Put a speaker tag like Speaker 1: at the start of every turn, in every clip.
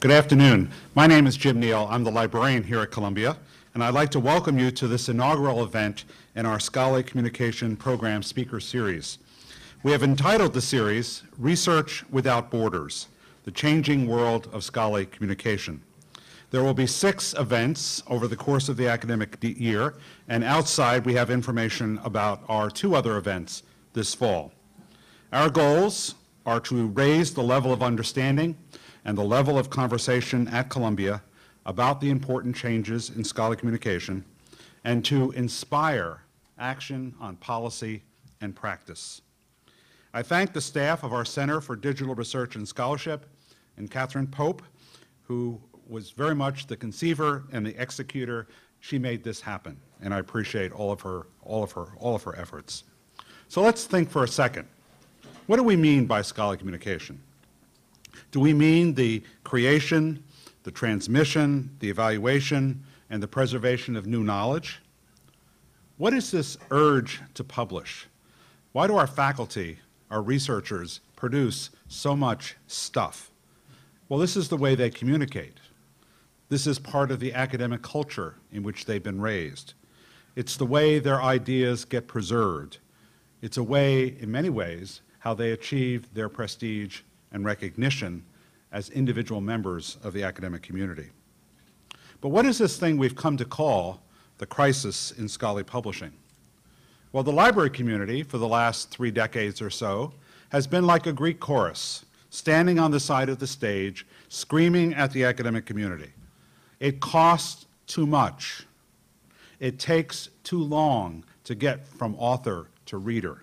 Speaker 1: Good afternoon. My name is Jim Neal. I'm the librarian here at Columbia, and I'd like to welcome you to this inaugural event in our Scholarly Communication Program Speaker Series. We have entitled the series, Research Without Borders, the Changing World of Scholarly Communication. There will be 6 events over the course of the academic year, and outside we have information about our 2 other events this fall. Our goals are to raise the level of understanding and the level of conversation at Columbia about the important changes in scholarly communication, and to inspire action on policy and practice. I thank the staff of our Center for Digital Research and Scholarship and Catherine Pope, who was very much the conceiver and the executor. She made this happen, and I appreciate all of her efforts. So let's think for a second. What do we mean by scholarly communication? Do we mean the creation, the transmission, the evaluation, and the preservation of new knowledge? What is this urge to publish? Why do our faculty, our researchers, produce so much stuff? Well, this is the way they communicate. This is part of the academic culture in which they've been raised. It's the way their ideas get preserved. It's a way, in many ways, how they achieve their prestige and recognition as individual members of the academic community. But what is this thing we've come to call the crisis in scholarly publishing? Well, the library community for the last 3 decades or so has been like a Greek chorus, standing on the side of the stage, screaming at the academic community. It costs too much. It takes too long to get from author to reader.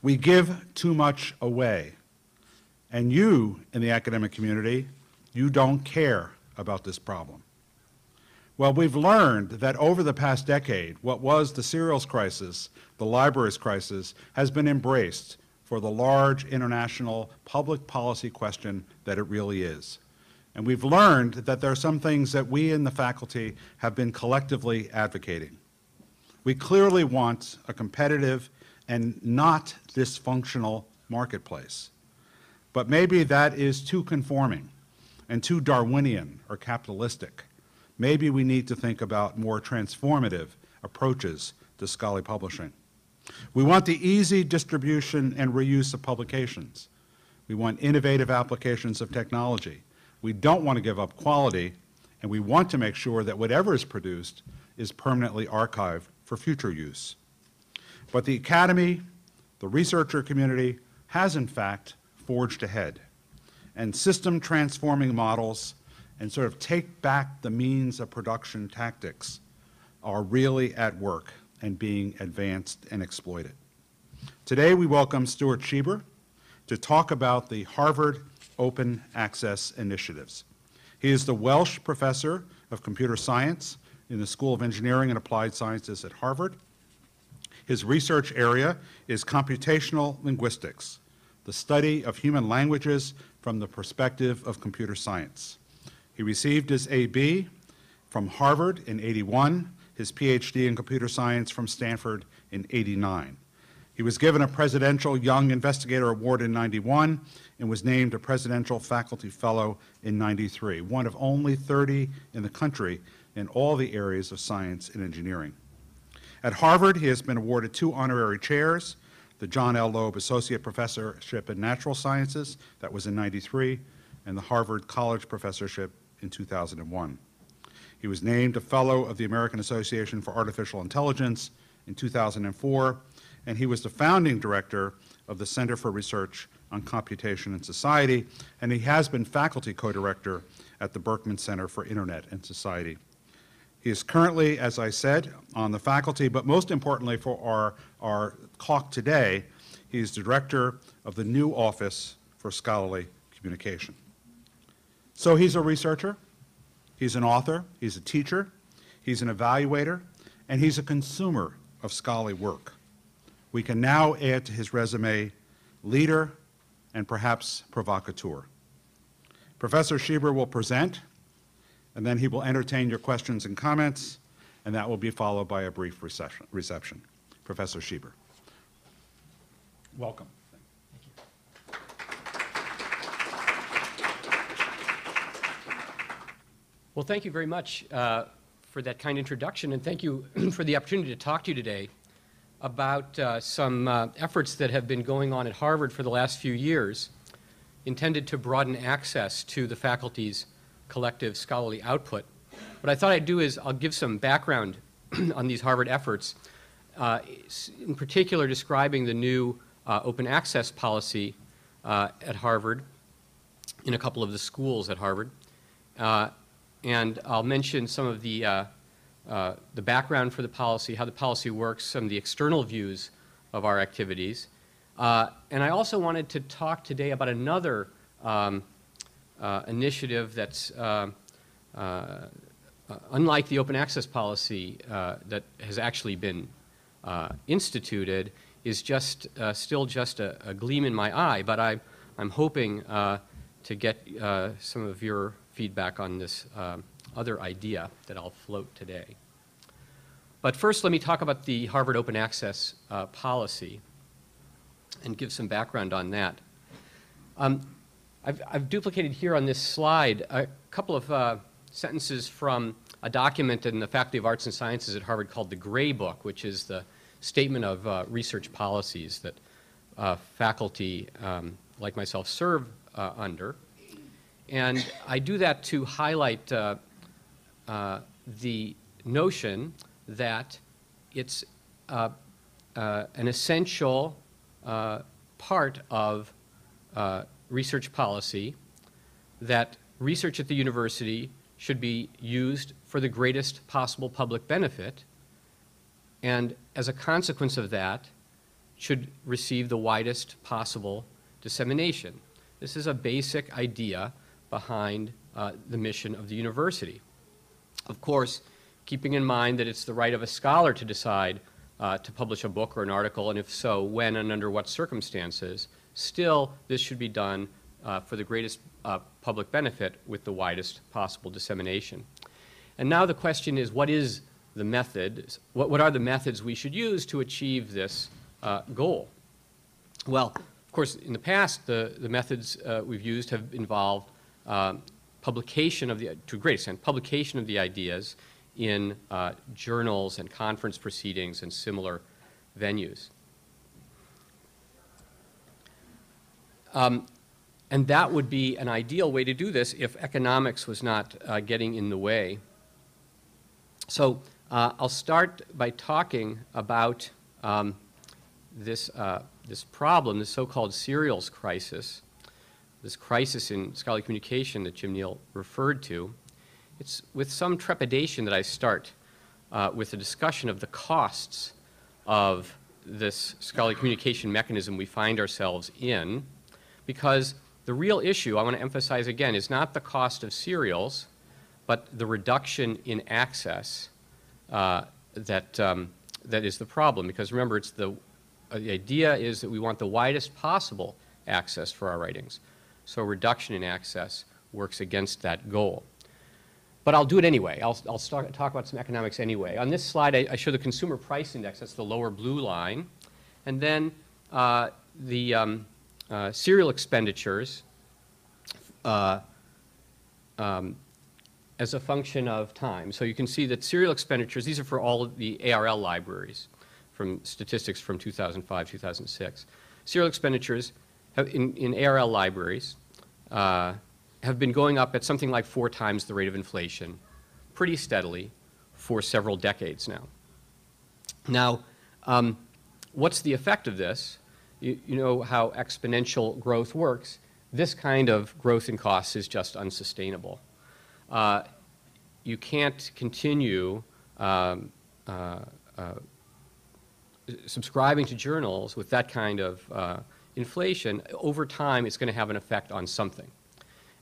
Speaker 1: We give too much away. And you, in the academic community, you don't care about this problem. Well, we've learned that over the past decade, what was the serials crisis, the libraries crisis, has been embraced for the large international public policy question that it really is. And we've learned that there are some things that we in the faculty have been collectively advocating. We clearly want a competitive and not dysfunctional marketplace. But maybe that is too conforming and too Darwinian or capitalistic. Maybe we need to think about more transformative approaches to scholarly publishing. We want the easy distribution and reuse of publications. We want innovative applications of technology. We don't want to give up quality, and we want to make sure that whatever is produced is permanently archived for future use. But the academy, the researcher community, has in fact forged ahead, and system transforming models and sort of take back the means of production tactics are really at work and being advanced and exploited. Today we welcome Stuart Shieber to talk about the Harvard Open Access Initiatives. He is the Welch Professor of Computer Science in the School of Engineering and Applied Sciences at Harvard. His research area is computational linguistics, the study of human languages from the perspective of computer science. He received his A.B. from Harvard in '81, his Ph.D. in computer science from Stanford in '89. He was given a Presidential Young Investigator Award in '91 and was named a Presidential Faculty Fellow in '93, one of only 30 in the country in all the areas of science and engineering. At Harvard, he has been awarded 2 honorary chairs, the John L. Loeb Associate Professorship in Natural Sciences, that was in '93, and the Harvard College Professorship in 2001. He was named a Fellow of the American Association for Artificial Intelligence in 2004, and he was the founding director of the Center for Research on Computation and Society, and he has been faculty co-director at the Berkman Center for Internet and Society. He is currently, as I said, on the faculty, but most importantly for our talk today, he is director of the new Office for Scholarly Communication. So he's a researcher, he's an author, he's a teacher, he's an evaluator, and he's a consumer of scholarly work. We can now add to his resume leader and perhaps provocateur. Professor Shieber will present, and then he will entertain your questions and comments, and that will be followed by a brief reception. Professor Shieber. Welcome.
Speaker 2: Thank you. Well, thank you very much for that kind introduction, and thank you for the opportunity to talk to you today about some efforts that have been going on at Harvard for the last few years, intended to broaden access to the faculty's collective scholarly output. What I thought I'd do is I'll give some background on these Harvard efforts, in particular describing the new open access policy at Harvard, in a couple of the schools at Harvard. And I'll mention some of the background for the policy, how the policy works, some of the external views of our activities. And I also wanted to talk today about another initiative that's unlike the open access policy that has actually been instituted, is just still just a gleam in my eye, but I'm hoping to get some of your feedback on this other idea that I'll float today. But first, let me talk about the Harvard Open Access policy and give some background on that. I've duplicated here on this slide a couple of sentences from a document in the Faculty of Arts and Sciences at Harvard called the Gray Book, which is the statement of research policies that faculty like myself serve under. And I do that to highlight the notion that it's an essential part of research policy, that research at the university should be used for the greatest possible public benefit, and as a consequence of that, should receive the widest possible dissemination. This is a basic idea behind the mission of the university. Of course, keeping in mind that it's the right of a scholar to decide to publish a book or an article, and if so, when and under what circumstances, still this should be done for the greatest public benefit with the widest possible dissemination. And now the question is, what is the method? What are the methods we should use to achieve this goal? Well, of course, in the past, the methods we've used have involved publication of to a great extent, publication of the ideas in journals and conference proceedings and similar venues. And that would be an ideal way to do this if economics was not getting in the way. So I'll start by talking about this problem, this so-called serials crisis, this crisis in scholarly communication that Jim Neal referred to. It's with some trepidation that I start with a discussion of the costs of this scholarly communication mechanism we find ourselves in, because the real issue, I want to emphasize again, is not the cost of serials, but the reduction in access that is the problem. Because remember, it's the idea is that we want the widest possible access for our writings. So reduction in access works against that goal. But I'll do it anyway. I'll talk about some economics anyway. On this slide, I show the consumer price index. That's the lower blue line. And then the serial expenditures as a function of time. So you can see that serial expenditures, these are for all of the ARL libraries from statistics from 2005, 2006. Serial expenditures in ARL libraries have been going up at something like 4 times the rate of inflation pretty steadily for several decades now. Now, what's the effect of this? You know how exponential growth works. This kind of growth in costs is just unsustainable. You can't continue subscribing to journals with that kind of inflation. Over time, it's going to have an effect on something.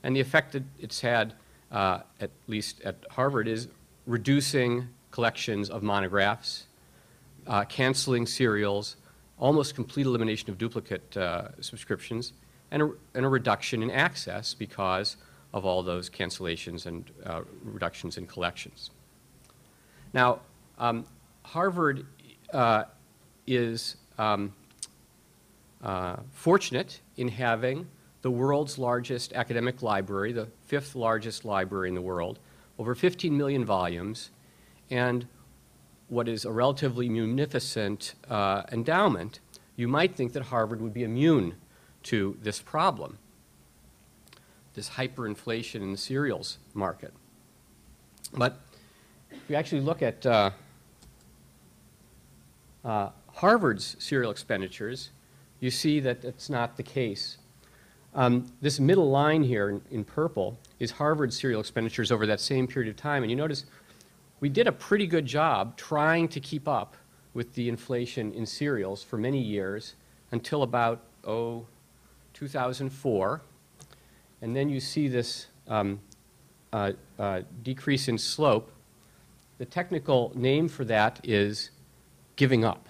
Speaker 2: And the effect that it's had, at least at Harvard, is reducing collections of monographs, canceling serials, almost complete elimination of duplicate subscriptions, and a reduction in access because of all those cancellations and reductions in collections. Now, Harvard is fortunate in having the world's largest academic library, the 5th largest library in the world, over 15 million volumes, and what is a relatively munificent endowment, you might think that Harvard would be immune to this problem, this hyperinflation in the serials market. But if you actually look at Harvard's serial expenditures, you see that it's not the case. This middle line here in purple is Harvard's serial expenditures over that same period of time. And you notice we did a pretty good job trying to keep up with the inflation in cereals for many years until about, 2004. And then you see this decrease in slope. The technical name for that is giving up.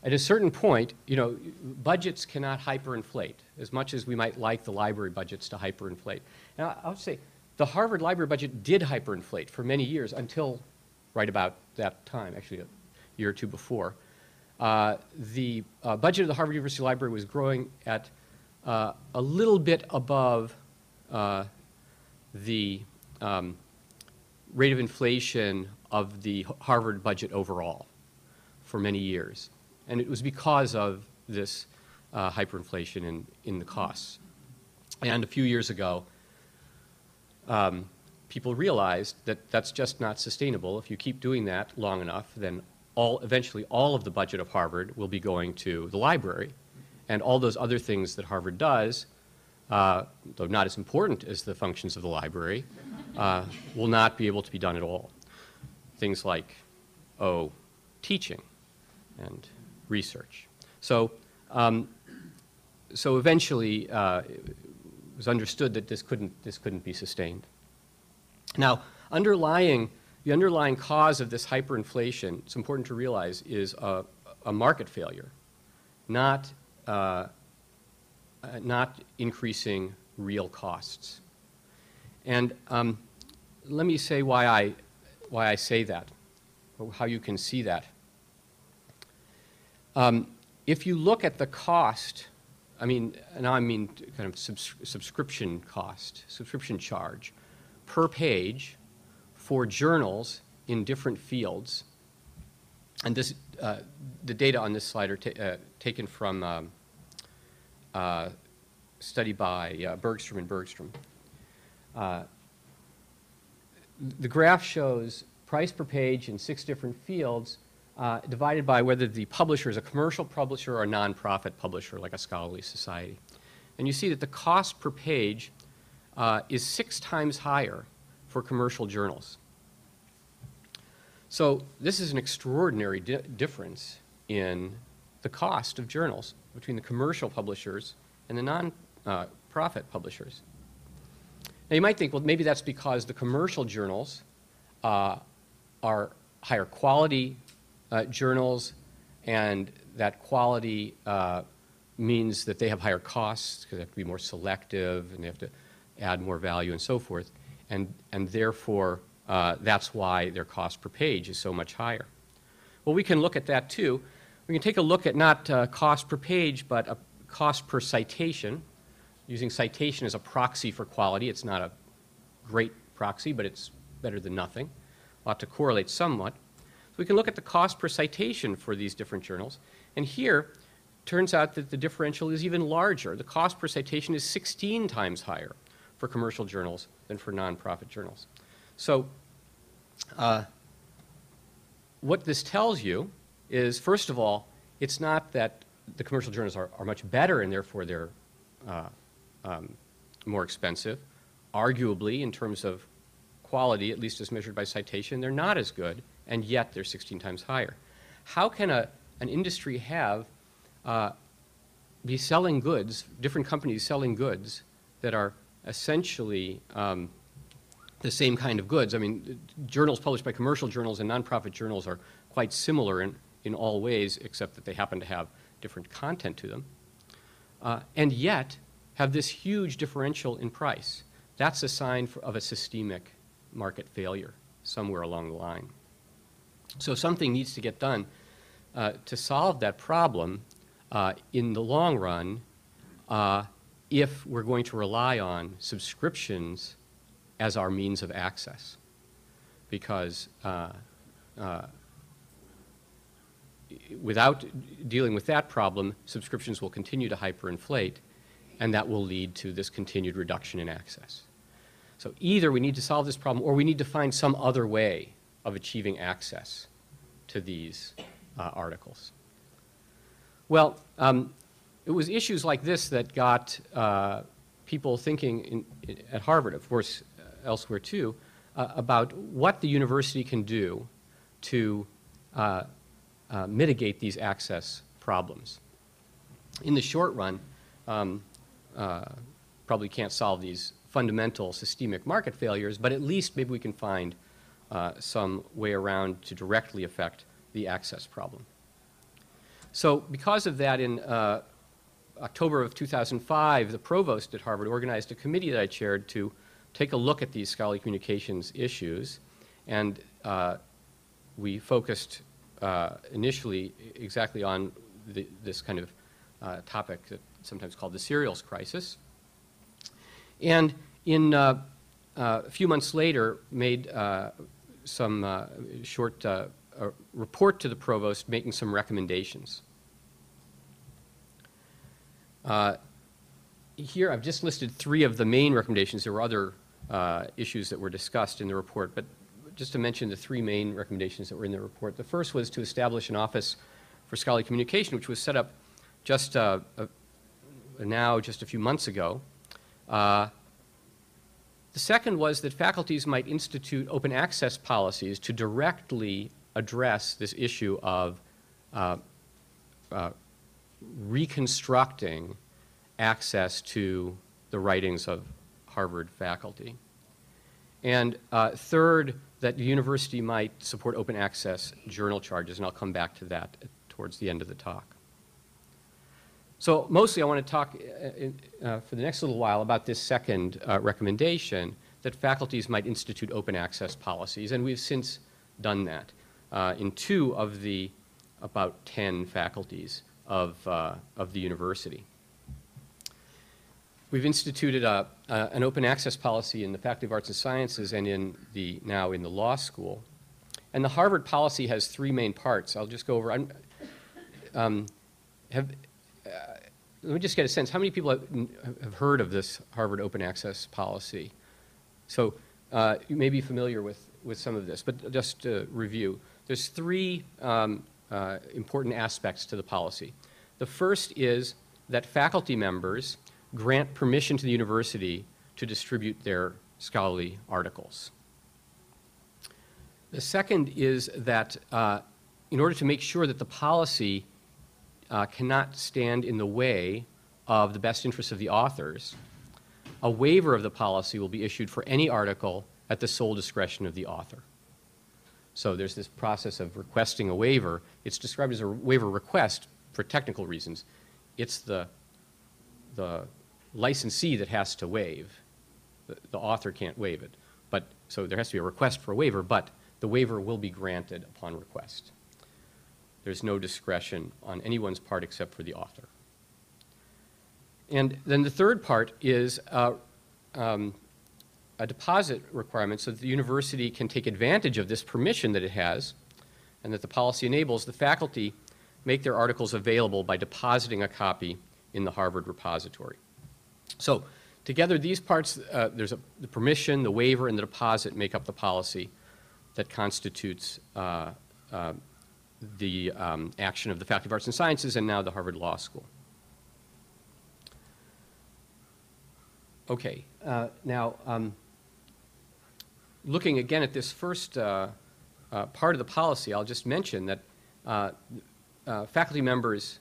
Speaker 2: At a certain point, you know, budgets cannot hyperinflate as much as we might like the library budgets to hyperinflate. Now, I would say the Harvard library budget did hyperinflate for many years until right about that time, actually a year or two before. The budget of the Harvard University Library was growing at a little bit above the rate of inflation of the Harvard budget overall for many years. And it was because of this hyperinflation in the costs. And a few years ago, people realized that that's just not sustainable. If you keep doing that long enough, then eventually all of the budget of Harvard will be going to the library. And all those other things that Harvard does, though not as important as the functions of the library, will not be able to be done at all. Things like, teaching and research. So eventually it was understood that this couldn't be sustained. Now, the underlying cause of this hyperinflation, it's important to realize, is a market failure, not increasing real costs. And let me say why I say that, or how you can see that. If you look at the cost, kind of subscription cost, subscription charge per page for journals in different fields, and this, the data on this slide are taken from study by Bergstrom and Bergstrom. The graph shows price per page in 6 different fields divided by whether the publisher is a commercial publisher or a nonprofit publisher, like a scholarly society. And you see that the cost per page is 6 times higher for commercial journals. So this is an extraordinary difference in the cost of journals between the commercial publishers and the non-profit publishers. Now you might think, well, maybe that's because the commercial journals are higher quality journals, and that quality means that they have higher costs because they have to be more selective and they have to add more value and so forth, and therefore that's why their cost per page is so much higher. Well, we can look at that too. We can take a look at not cost per page, but a cost per citation, using citation as a proxy for quality. It's not a great proxy, but it's better than nothing. Ought to correlate somewhat. So we can look at the cost per citation for these different journals. And here, turns out that the differential is even larger. The cost per citation is 16 times higher for commercial journals than for nonprofit journals. So what this tells you is, first of all, it's not that the commercial journals are much better and therefore they're more expensive. Arguably, in terms of quality, at least as measured by citation, they're not as good, and yet they're 16 times higher. How can an industry be selling goods, different companies selling goods that are essentially the same kind of goods? I mean, journals published by commercial journals and nonprofit journals are quite similar in all ways, except that they happen to have different content to them, and yet have this huge differential in price. That's a sign of a systemic market failure somewhere along the line. So something needs to get done to solve that problem in the long run, if we're going to rely on subscriptions as our means of access, because without dealing with that problem, subscriptions will continue to hyperinflate, and that will lead to this continued reduction in access. So either we need to solve this problem, or we need to find some other way of achieving access to these articles. Well, it was issues like this that got people thinking at Harvard, of course elsewhere too, about what the university can do to mitigate these access problems. In the short run, probably can't solve these fundamental systemic market failures, but at least maybe we can find some way around to directly affect the access problem. So because of that, in October of 2005, the provost at Harvard organized a committee that I chaired to take a look at these scholarly communications issues, and we focused initially exactly on this kind of topic that's sometimes called the serials crisis. And in a few months later, made some short report to the provost making some recommendations. Here I've just listed 3 of the main recommendations. There were other issues that were discussed in the report, but just to mention the 3 main recommendations that were in the report. The first was to establish an Office for Scholarly Communication, which was set up just now just a few months ago. The second was that faculties might institute open access policies to directly address this issue of reconstructing access to the writings of Harvard faculty. And third, that the university might support open access journal charges, and I'll come back to that towards the end of the talk. So mostly I want to talk for the next little while about this second recommendation, that faculties might institute open access policies, and we've since done that in 2 of the about 10 faculties of the university. We've instituted an open access policy in the Faculty of Arts and Sciences and now in the law school. And the Harvard policy has 3 main parts. I'll just go over. Let me just get a sense. How many people have heard of this Harvard open access policy? So you may be familiar with some of this, but just to review. There's 3 important aspects to the policy. The first is that faculty members grant permission to the university to distribute their scholarly articles. The second is that in order to make sure that the policy cannot stand in the way of the best interests of the authors, a waiver of the policy will be issued for any article at the sole discretion of the author. So there's this process of requesting a waiver. It's described as a waiver request for technical reasons. It's the licensee that has to waive. The author can't waive it. So there has to be a request for a waiver, but the waiver will be granted upon request. There's no discretion on anyone's part except for the author. And then the third part is a deposit requirement so that the university can take advantage of this permission that it has and that the policy enables the faculty make their articles available by depositing a copy in the Harvard repository. So together these parts, the permission, the waiver, and the deposit make up the policy that constitutes the action of the Faculty of Arts and Sciences and now the Harvard Law School. Okay, now looking again at this first part of the policy, I'll just mention that faculty members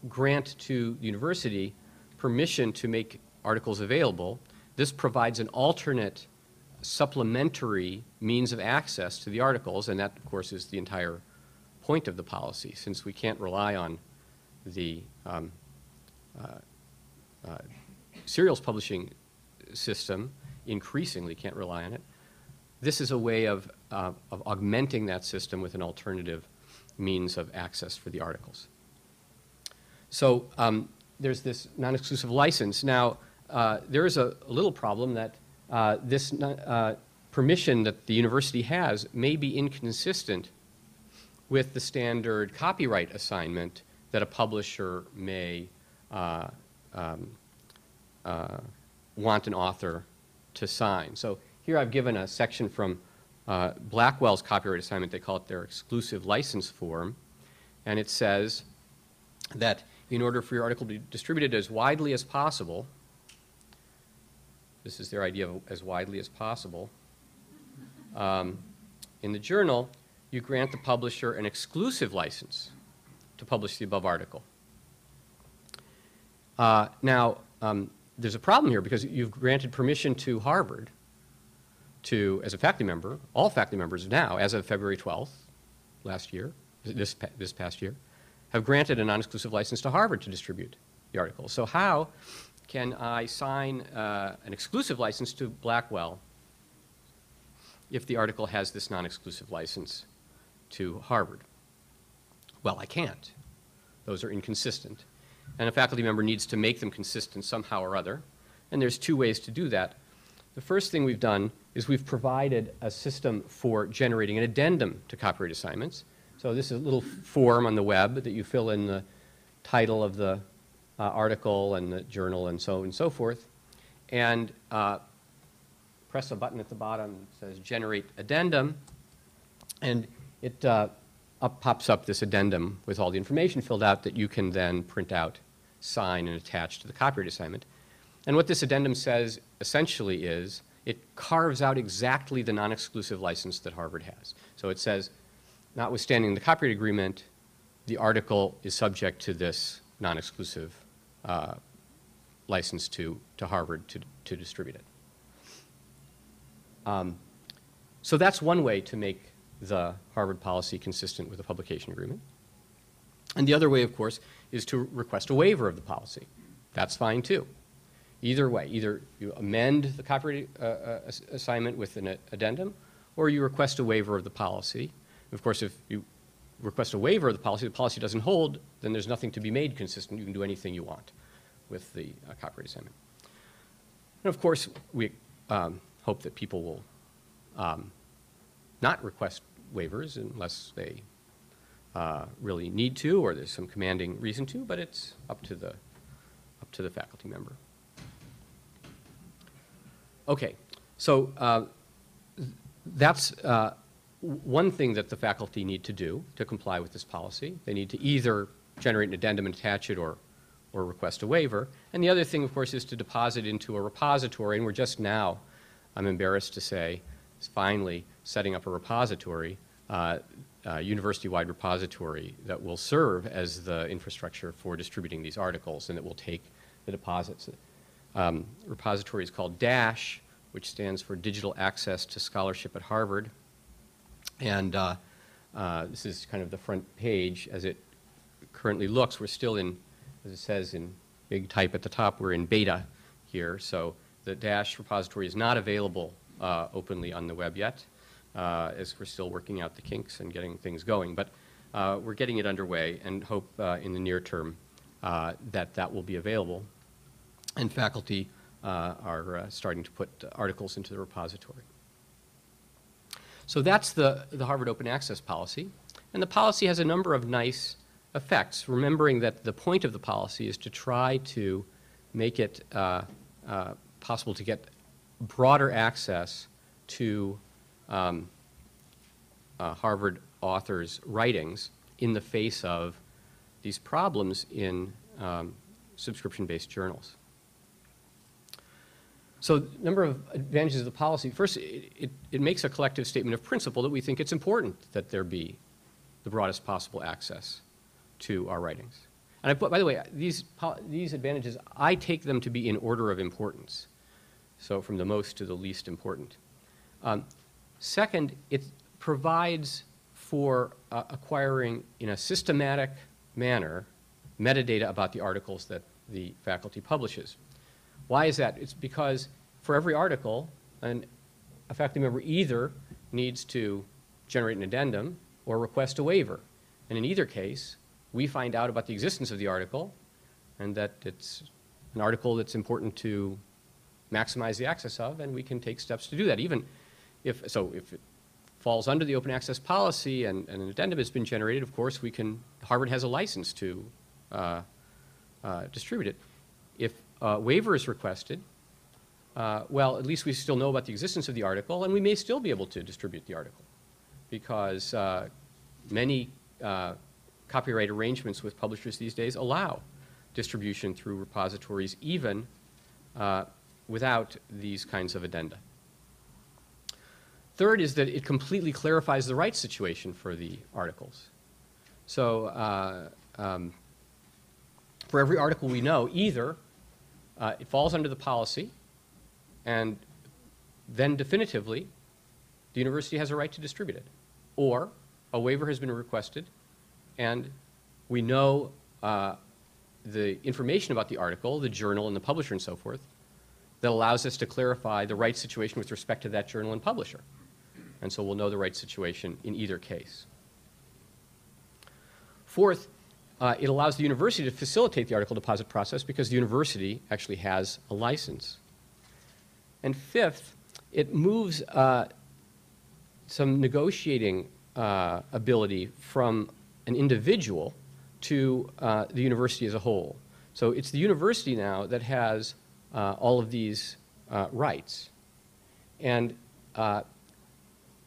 Speaker 2: grant to the university permission to make articles available. This provides an alternate supplementary means of access to the articles, and that, of course, is the entire point of the policy, since we can't rely on the serials publishing system, increasingly can't rely on it. This is a way of augmenting that system with an alternative means of access for the articles. So there's this non-exclusive license. Now, there is a little problem that this permission that the university has may be inconsistent with the standard copyright assignment that a publisher may want an author to sign. So here I've given a section from Blackwell's copyright assignment. They call it their exclusive license form. And it says that in order for your article to be distributed as widely as possible, this is their idea of as widely as possible, in the journal, you grant the publisher an exclusive license to publish the above article. Now, there's a problem here because you've granted permission to Harvard to, as a faculty member, all faculty members now, as of February 12th last year, this past year, have granted a non-exclusive license to Harvard to distribute the article. So how can I sign an exclusive license to Blackwell if the article has this non-exclusive license to Harvard? Well, I can't. Those are inconsistent. And a faculty member needs to make them consistent somehow or other. And there's two ways to do that. The first thing we've done is we've provided a system for generating an addendum to copyright assignments. So this is a little form on the web that you fill in the title of the article and the journal and so forth. And press a button at the bottom that says Generate Addendum. And it pops up this addendum with all the information filled out that you can then print out, sign, and attach to the copyright assignment. And what this addendum says essentially is it carves out exactly the non-exclusive license that Harvard has. So it says, notwithstanding the copyright agreement, the article is subject to this non-exclusive license to Harvard to distribute it. So that's one way to make the Harvard policy consistent with the publication agreement. And the other way, of course, is to request a waiver of the policy. That's fine too. Either way, either you amend the copyright assignment with an addendum, or you request a waiver of the policy. Of course, if you request a waiver of the policy doesn't hold, then there's nothing to be made consistent. You can do anything you want with the copyright assignment. And of course, we hope that people will not request waivers unless they really need to, or there's some commanding reason to, but it's up to the faculty member. Okay, so that's one thing that the faculty need to do to comply with this policy. They need to either generate an addendum and attach it or request a waiver. And the other thing, of course, is to deposit into a repository. And we're just now, I'm embarrassed to say, finally setting up a repository, university-wide repository that will serve as the infrastructure for distributing these articles and that will take the deposits. Repository is called DASH, which stands for Digital Access to Scholarship at Harvard. And this is kind of the front page as it currently looks. We're still in, as it says in big type at the top, we're in beta here. So the DASH repository is not available openly on the web yet, as we're still working out the kinks and getting things going. But we're getting it underway and hope in the near term that will be available. And faculty are starting to put articles into the repository. So that's the Harvard Open Access Policy. And the policy has a number of nice effects, remembering that the point of the policy is to try to make it possible to get broader access to Harvard authors' writings in the face of these problems in subscription-based journals. So a number of advantages of the policy. First, it makes a collective statement of principle that we think it's important that there be the broadest possible access to our writings. And by the way, these advantages, I take them to be in order of importance. So from the most to the least important. Second, it provides for acquiring in a systematic manner metadata about the articles that the faculty publishes. Why is that? It's because for every article, a faculty member either needs to generate an addendum or request a waiver. And in either case, we find out about the existence of the article, and that it's an article that's important to maximize the access of, and we can take steps to do that. Even if it falls under the open access policy and an addendum has been generated, of course, Harvard has a license to distribute it. If a waiver is requested, well, at least we still know about the existence of the article, and we may still be able to distribute the article, because many copyright arrangements with publishers these days allow distribution through repositories even without these kinds of addenda. Third is that it completely clarifies the rights situation for the articles. So for every article we know, either it falls under the policy, and then definitively the university has a right to distribute it, or a waiver has been requested and we know the information about the article, the journal and the publisher and so forth, that allows us to clarify the rights situation with respect to that journal and publisher. And so we'll know the rights situation in either case. Fourth, it allows the university to facilitate the article deposit process because the university actually has a license. And fifth, it moves some negotiating ability from an individual to the university as a whole. So it's the university now that has all of these rights. And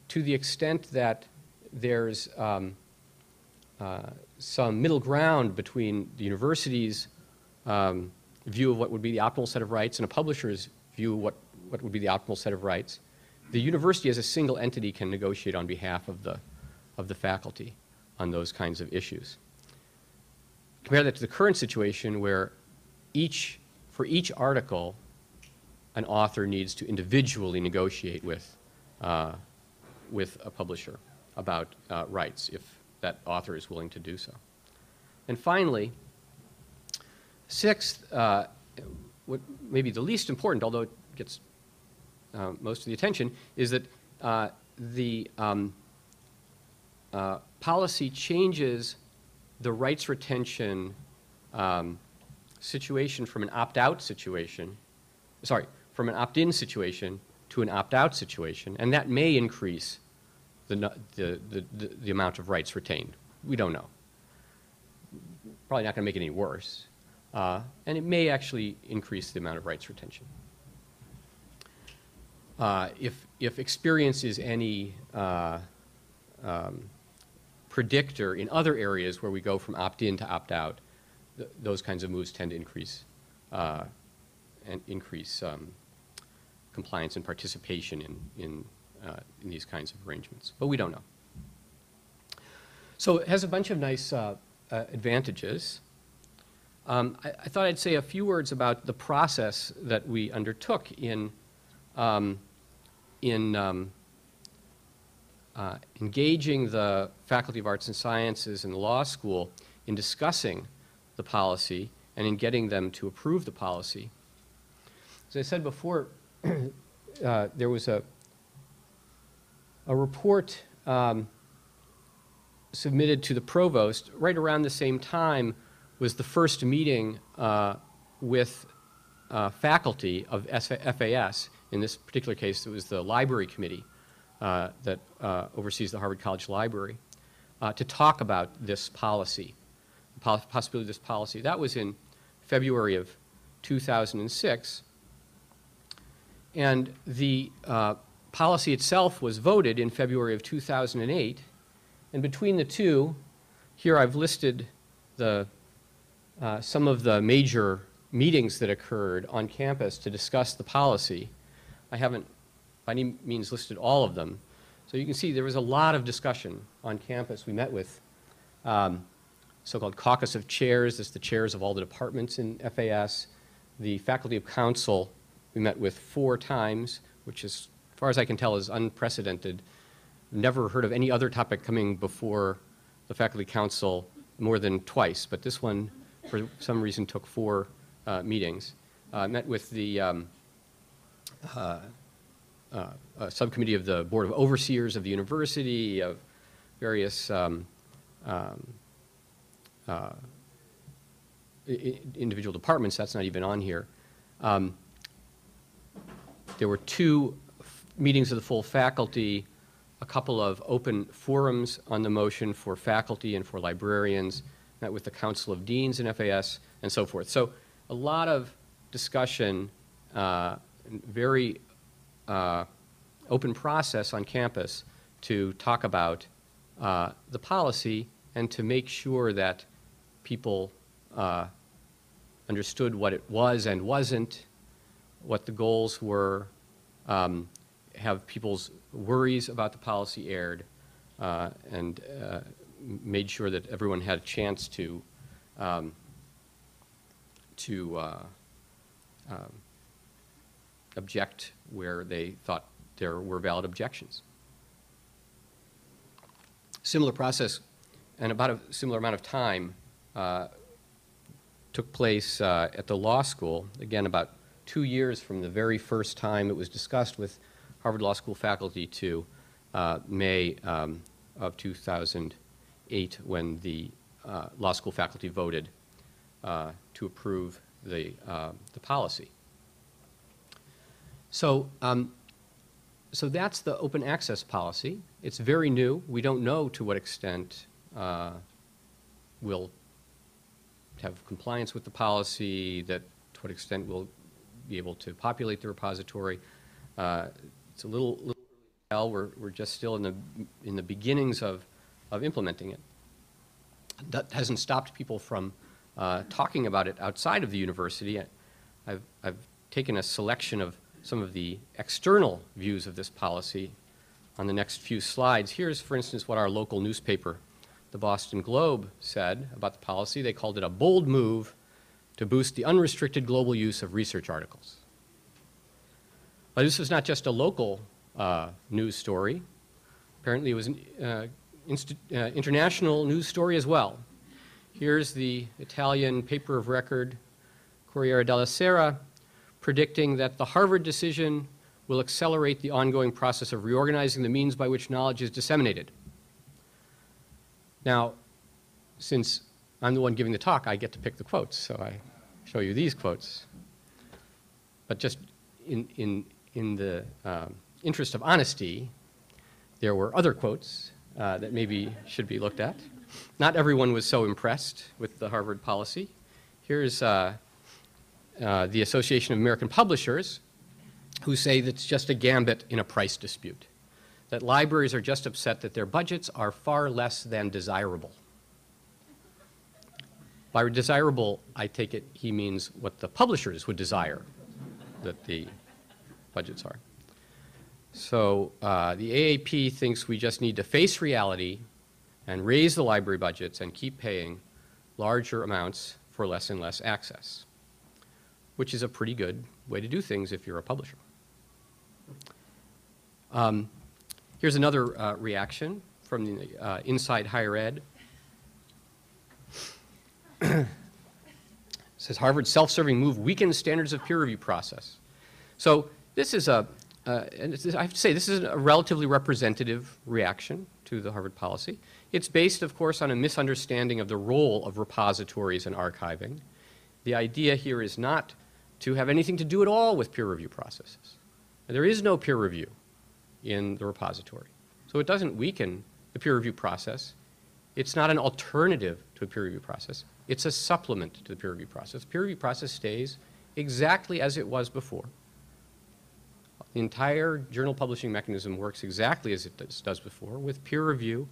Speaker 2: to the extent that there's some middle ground between the university's view of what would be the optimal set of rights and a publisher's view of what would be the optimal set of rights, the university as a single entity can negotiate on behalf of the faculty on those kinds of issues. Compare that to the current situation where for each article, an author needs to individually negotiate with a publisher about rights if that author is willing to do so. And finally, sixth, what may be the least important, although it gets most of the attention, is that the policy changes the rights retention situation from an opt-out situation, from an opt-in situation to an opt-out situation, and that may increase the amount of rights retained. We don't know. Probably not going to make it any worse, and it may actually increase the amount of rights retention. If experience is any predictor in other areas where we go from opt-in to opt-out, those kinds of moves tend to increase compliance and participation in these kinds of arrangements. But we don't know. So it has a bunch of nice advantages. I thought I'd say a few words about the process that we undertook in engaging the Faculty of Arts and Sciences and the law school in discussing the policy and in getting them to approve the policy. As I said before, there was a report submitted to the provost right around the same time was the first meeting with faculty of FAS. In this particular case, it was the library committee that oversees the Harvard College Library, to talk about this policy, the possibility of this policy. That was in February of 2006. And the policy itself was voted in February of 2008. And between the two, here I've listed some of the major meetings that occurred on campus to discuss the policy. I haven't by any means listed all of them. So you can see there was a lot of discussion on campus. We met with so-called caucus of chairs. That's the chairs of all the departments in FAS. The faculty of council we met with 4 times, which is, as far as I can tell, is unprecedented. Never heard of any other topic coming before the faculty council more than twice, but this one, for some reason, took 4 meetings. Met with the subcommittee of the Board of Overseers of the university, of various individual departments. That's not even on here. There were 2 meetings of the full faculty, a couple of open forums on the motion for faculty and for librarians, met with the Council of Deans in FAS, and so forth. So a lot of discussion, very open process on campus to talk about the policy and to make sure that people understood what it was and wasn't, what the goals were, have people's worries about the policy aired, and made sure that everyone had a chance to object where they thought there were valid objections. Similar process and about a similar amount of time took place at the law school, again about 2 years from the very first time it was discussed with Harvard Law School faculty to May of 2008 when the law school faculty voted to approve the policy. So, so that's the open access policy. It's very new. We don't know to what extent we'll have compliance with the policy, to what extent we'll be able to populate the repository. It's a little early to tell. We're just still in the beginnings of implementing it. That hasn't stopped people from talking about it outside of the university. I've taken a selection of some of the external views of this policy on the next few slides. Here's, for instance, what our local newspaper, the Boston Globe, said about the policy. They called it a bold move to boost the unrestricted global use of research articles. But this was not just a local news story. Apparently it was an international news story as well. Here's the Italian paper of record, Corriere della Sera, predicting that the Harvard decision will accelerate the ongoing process of reorganizing the means by which knowledge is disseminated. Now, since I'm the one giving the talk, I get to pick the quotes, so I show you these quotes. But just in the interest of honesty, there were other quotes that maybe should be looked at. Not everyone was so impressed with the Harvard policy. Here's the Association of American Publishers, who say that it's just a gambit in a price dispute, that libraries are just upset that their budgets are far less than desirable. By desirable, I take it he means what the publishers would desire that the budgets are. So the AAP thinks we just need to face reality and raise the library budgets and keep paying larger amounts for less and less access, which is a pretty good way to do things if you're a publisher. Here's another reaction from the Inside Higher Ed. It says Harvard's self-serving move weakens standards of peer review process. So this is I have to say, this is a relatively representative reaction to the Harvard policy. It's based, of course, on a misunderstanding of the role of repositories and archiving. The idea here is not to have anything to do at all with peer review processes. And there is no peer review in the repository. So it doesn't weaken the peer review process. It's not an alternative to a peer review process. It's a supplement to the peer review process. The peer review process stays exactly as it was before. The entire journal publishing mechanism works exactly as it does before, with peer review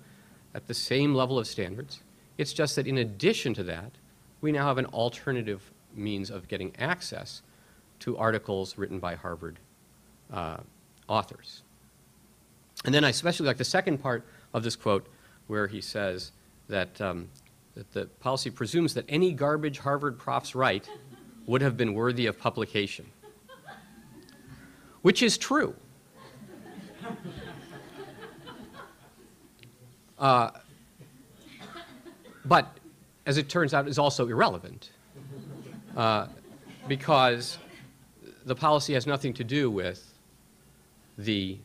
Speaker 2: at the same level of standards. It's just that in addition to that, we now have an alternative means of getting access to articles written by Harvard authors. And then I especially like the second part of this quote where he says that, that the policy presumes that any garbage Harvard profs write would have been worthy of publication, which is true. But as it turns out, is also irrelevant because the policy has nothing to do with the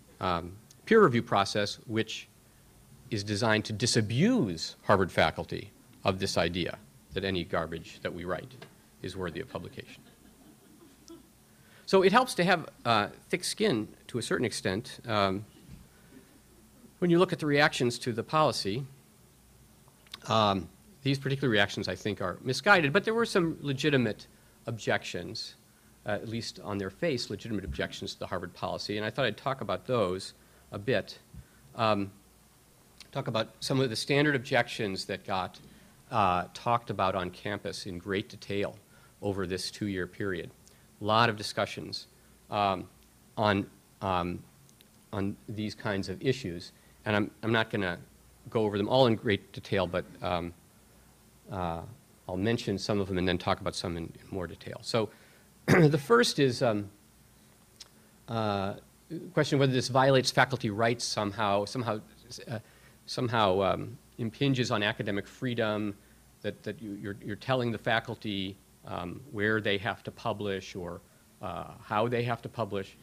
Speaker 2: peer review process, which is designed to disabuse Harvard faculty of this idea that any garbage that we write is worthy of publication. So it helps to have thick skin to a certain extent. When you look at the reactions to the policy, these particular reactions, I think, are misguided, but there were some legitimate objections, at least on their face, legitimate objections to the Harvard policy, and I thought I'd talk about those a bit. Talk about some of the standard objections that got talked about on campus in great detail over this 2-year period. A lot of discussions on these kinds of issues, and I'm not going to go over them all in great detail, but I'll mention some of them and then talk about some in more detail. So the first is question of whether this violates faculty rights somehow impinges on academic freedom, that you're telling the faculty where they have to publish or how they have to publish.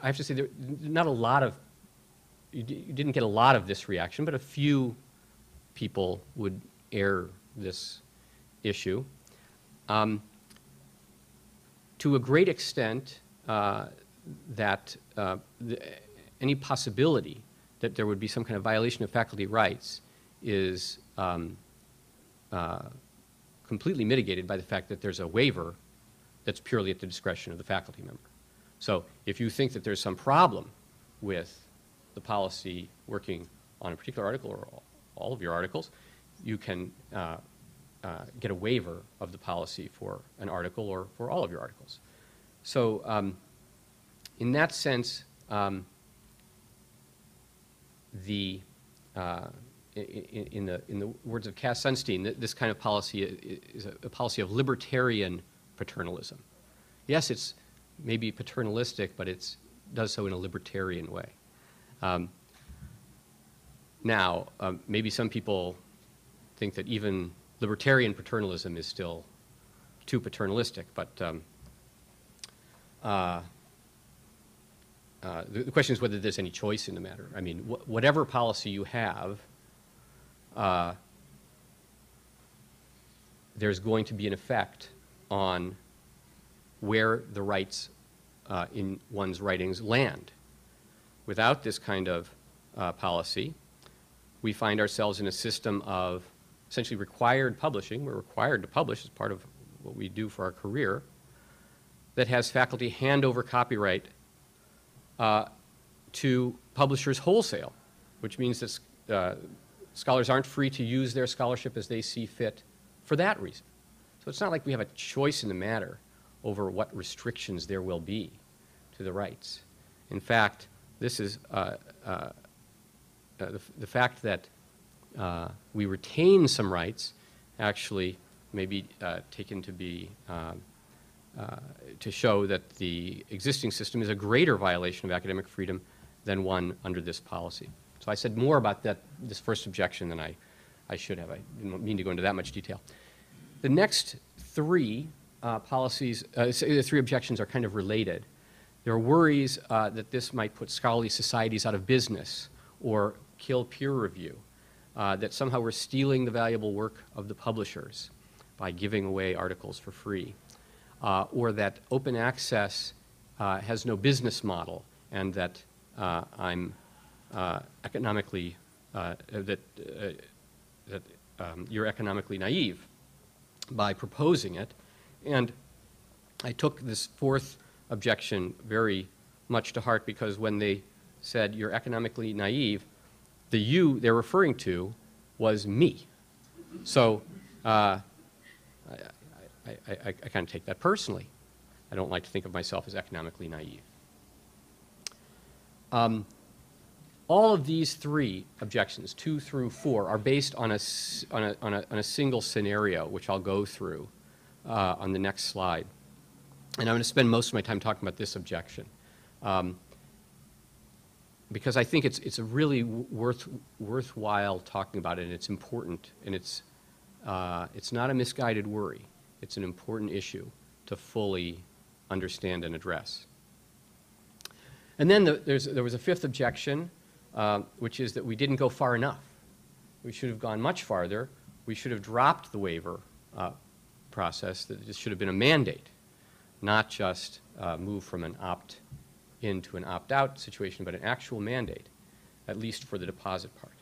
Speaker 2: I have to say, not a lot of, you didn't get a lot of this reaction, but a few people would air this issue. To a great extent, any possibility that there would be some kind of violation of faculty rights is completely mitigated by the fact that there's a waiver that's purely at the discretion of the faculty member. So if you think that there's some problem with the policy working on a particular article or all of your articles, you can get a waiver of the policy for an article or for all of your articles. So in that sense, in the words of Cass Sunstein, this kind of policy is a policy of libertarian paternalism. Yes, it's maybe paternalistic, but it does so in a libertarian way. Now, maybe some people think that even libertarian paternalism is still too paternalistic, but the question is whether there's any choice in the matter. I mean, whatever policy you have, there's going to be an effect on where the rights in one's writings land. Without this kind of policy, we find ourselves in a system of essentially required publishing. We're required to publish as part of what we do for our career, that has faculty hand over copyright to publishers wholesale, which means that scholars aren't free to use their scholarship as they see fit for that reason. So it's not like we have a choice in the matter over what restrictions there will be to the rights. In fact, this is the fact that we retain some rights actually may be taken to be to show that the existing system is a greater violation of academic freedom than one under this policy. So I said more about this first objection than I should have. I didn't mean to go into that much detail. The next three the three objections are kind of related. There are worries that this might put scholarly societies out of business or kill peer review, that somehow we're stealing the valuable work of the publishers by giving away articles for free, or that open access has no business model, and that you're economically naive by proposing it. And I took this fourth objection very much to heart, because when they said you're economically naive, the you they're referring to was me. So I kind of take that personally. I don't like to think of myself as economically naive. All of these three objections, 2 through 4, are based on a single scenario, which I'll go through on the next slide. And I'm going to spend most of my time talking about this objection, because I think it's a really worthwhile talking about it, and it's important, and it's not a misguided worry. It's an important issue to fully understand and address. And then there was a fifth objection, which is that we didn't go far enough. We should have gone much farther. We should have dropped the waiver process. That this should have been a mandate, not just move from an opt-in to an opt-out situation, but an actual mandate, at least for the deposit part.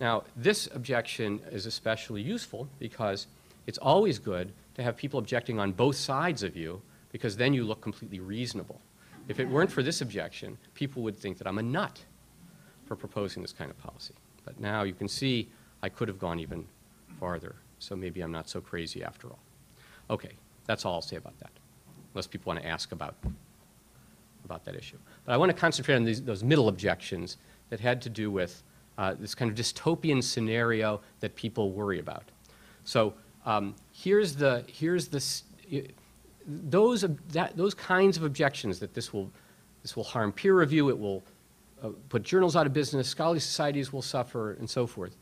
Speaker 2: Now, this objection is especially useful because it's always good to have people objecting on both sides of you, because then you look completely reasonable. If it weren't for this objection, people would think that I'm a nut for proposing this kind of policy. But now you can see I could have gone even farther, so maybe I'm not so crazy after all. Okay, that's all I'll say about that, unless people want to ask about that issue. But I want to concentrate on those middle objections that had to do with this kind of dystopian scenario that people worry about. So those kinds of objections, that this will harm peer review, it will put journals out of business, scholarly societies will suffer, and so forth.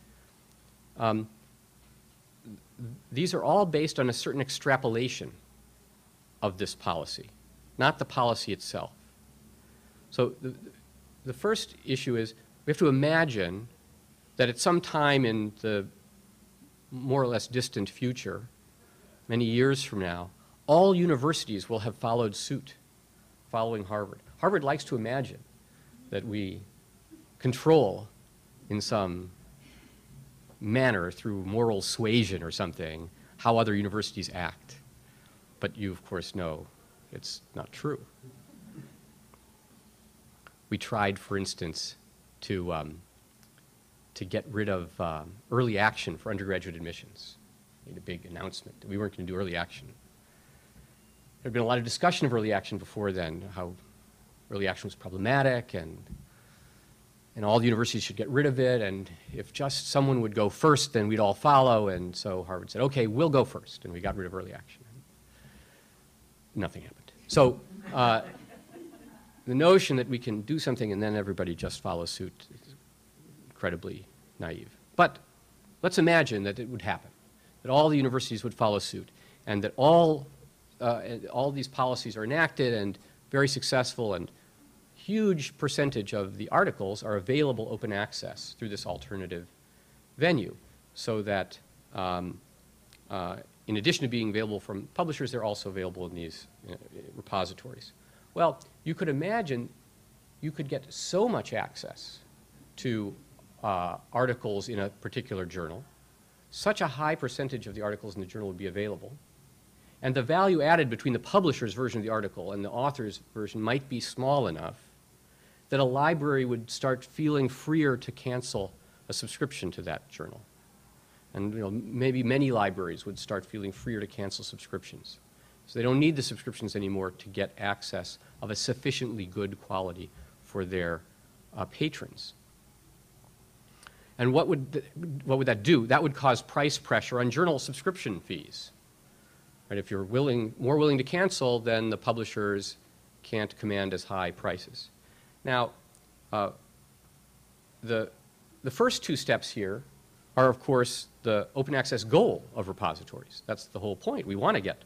Speaker 2: These are all based on a certain extrapolation of this policy, not the policy itself. So the first issue is we have to imagine that at some time in the more or less distant future, many years from now, all universities will have followed suit, following Harvard. Harvard likes to imagine that we control in some manner through moral suasion or something how other universities act. But you, of course, know it's not true. We tried, for instance, to get rid of early action for undergraduate admissions. Made a big announcement that we weren't going to do early action. There had been a lot of discussion of early action before then, how early action was problematic, and all the universities should get rid of it, and if just someone would go first, then we'd all follow, and so Harvard said, okay, we'll go first, and we got rid of early action. Nothing happened. So the notion that we can do something and then everybody just follows suit is incredibly naive. But let's imagine that it would happen, that all the universities would follow suit, and that all these policies are enacted and very successful, and huge percentage of the articles are available open access through this alternative venue, so that in addition to being available from publishers, they're also available in these repositories. Well, you could imagine you could get so much access to articles in a particular journal, such a high percentage of the articles in the journal would be available, and the value added between the publisher's version of the article and the author's version might be small enough that a library would start feeling freer to cancel a subscription to that journal. And maybe many libraries would start feeling freer to cancel subscriptions. So they don't need the subscriptions anymore to get access of a sufficiently good quality for their patrons. And what would that do? That would cause price pressure on journal subscription fees. Right? If you're more willing to cancel, then the publishers can't command as high prices. Now, the first two steps here are, of course, the open access goal of repositories. That's the whole point. We want to get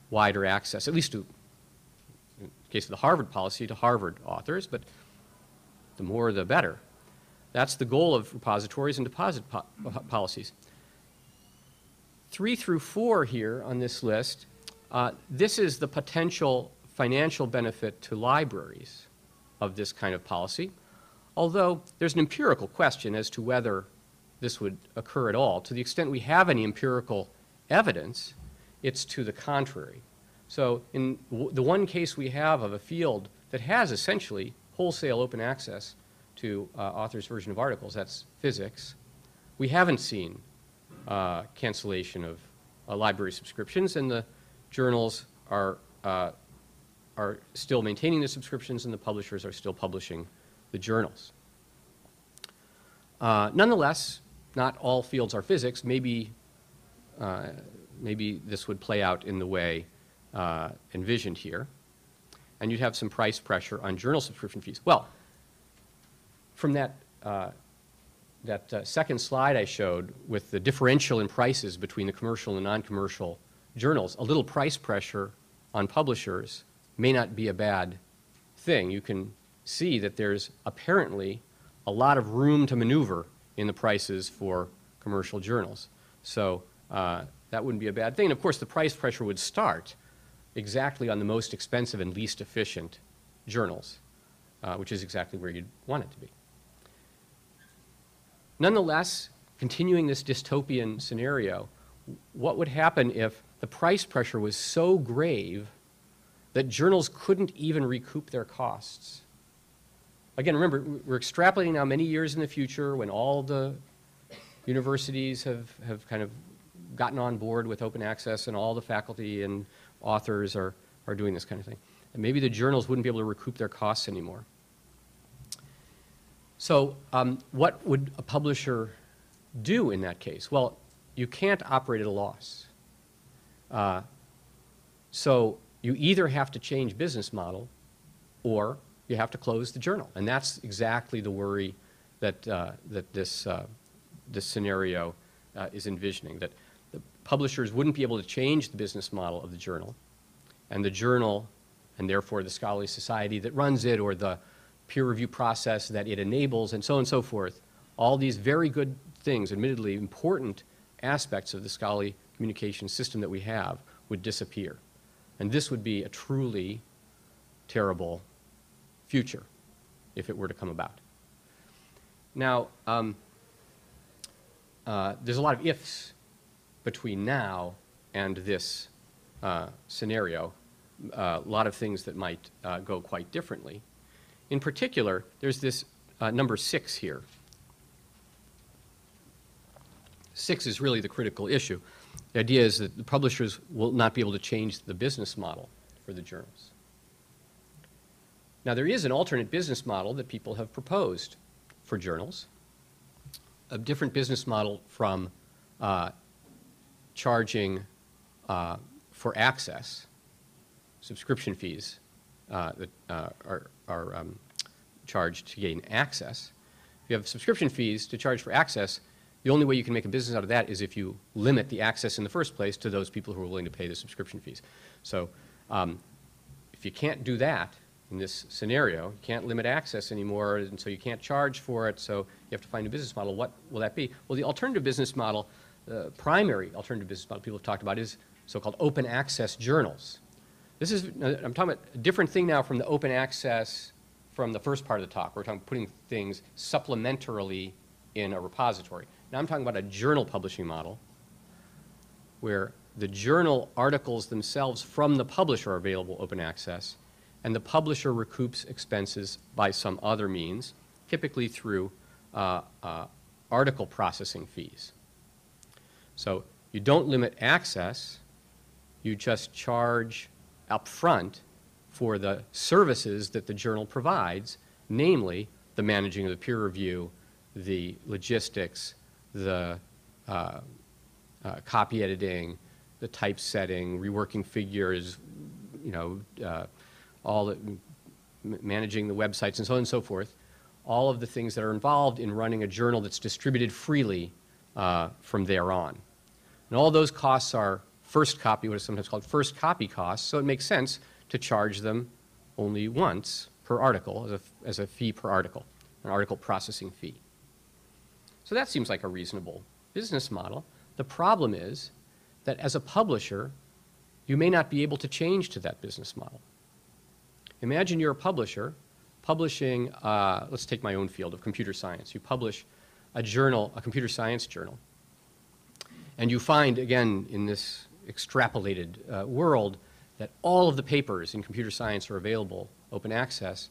Speaker 2: wider access, at least to, in the case of the Harvard policy, to Harvard authors, but the more the better. That's the goal of repositories and deposit policies. 3 through 4 here on this list, this is the potential financial benefit to libraries of this kind of policy, although there's an empirical question as to whether this would occur at all. To the extent we have any empirical evidence, it's to the contrary. So in the one case we have of a field that has essentially wholesale open access to authors' version of articles, that's physics, we haven't seen cancellation of library subscriptions, and the journals are still maintaining the subscriptions, and the publishers are still publishing the journals. Nonetheless, not all fields are physics. Maybe this would play out in the way envisioned here, and you'd have some price pressure on journal subscription fees. Well, from that second slide I showed with the differential in prices between the commercial and non-commercial journals, a little price pressure on publishers may not be a bad thing. You can see that there's apparently a lot of room to maneuver in the prices for commercial journals. So that wouldn't be a bad thing. And of course, the price pressure would start exactly on the most expensive and least efficient journals, which is exactly where you'd want it to be. Nonetheless, continuing this dystopian scenario, what would happen if the price pressure was so grave that journals couldn't even recoup their costs? Again, remember, we're extrapolating now many years in the future when all the universities have kind of gotten on board with open access and all the faculty and authors are doing this kind of thing. And maybe the journals wouldn't be able to recoup their costs anymore. So what would a publisher do in that case? Well, you can't operate at a loss. So you either have to change business model or you have to close the journal. And that's exactly the worry that, this scenario is envisioning, that the publishers wouldn't be able to change the business model of the journal, and the journal, and therefore the scholarly society that runs it, or the peer review process that it enables, and so on and so forth, all these very good things, admittedly important aspects of the scholarly communication system that we have, would disappear. And this would be a truly terrible future if it were to come about. Now, there's a lot of ifs between now and this scenario, a lot of things that might go quite differently. In particular, there's this number 6 here. 6 is really the critical issue. The idea is that the publishers will not be able to change the business model for the journals. Now, there is an alternate business model that people have proposed for journals, a different business model from charging for access, subscription fees that are charged to gain access. If you have subscription fees to charge for access, the only way you can make a business out of that is if you limit the access in the first place to those people who are willing to pay the subscription fees. So if you can't do that in this scenario, you can't limit access anymore, and so you can't charge for it, so you have to find a business model. What will that be? Well, the alternative business model, the primary alternative business model people have talked about is so-called open access journals. This is, I'm talking about a different thing now from the open access from the first part of the talk. We're talking about putting things supplementarily in a repository. Now I'm talking about a journal publishing model where the journal articles themselves from the publisher are available open access, and the publisher recoups expenses by some other means, typically through article processing fees. So you don't limit access, you just charge up front for the services that the journal provides, namely the managing of the peer review, the logistics, the copy editing, the typesetting, reworking figures, all the, managing the websites and so on and so forth, all of the things that are involved in running a journal that's distributed freely from there on. And all those costs are first copy, what is sometimes called first copy costs, so it makes sense to charge them only once per article as a fee per article, an article processing fee. So that seems like a reasonable business model. The problem is that as a publisher, you may not be able to change to that business model. Imagine you're a publisher publishing, let's take my own field of computer science. You publish a journal, a computer science journal, and you find, again, in this extrapolated world, that all of the papers in computer science are available, open access.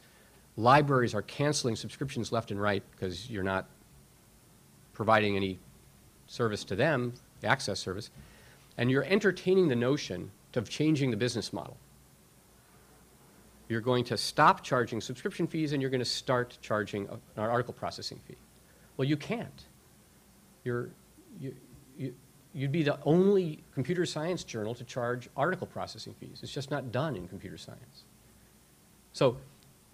Speaker 2: Libraries are canceling subscriptions left and right because you're not providing any service to them, the access service, and you're entertaining the notion of changing the business model. You're going to stop charging subscription fees and you're going to start charging an article processing fee. Well, you can't. You'd be the only computer science journal to charge article processing fees. It's just not done in computer science. So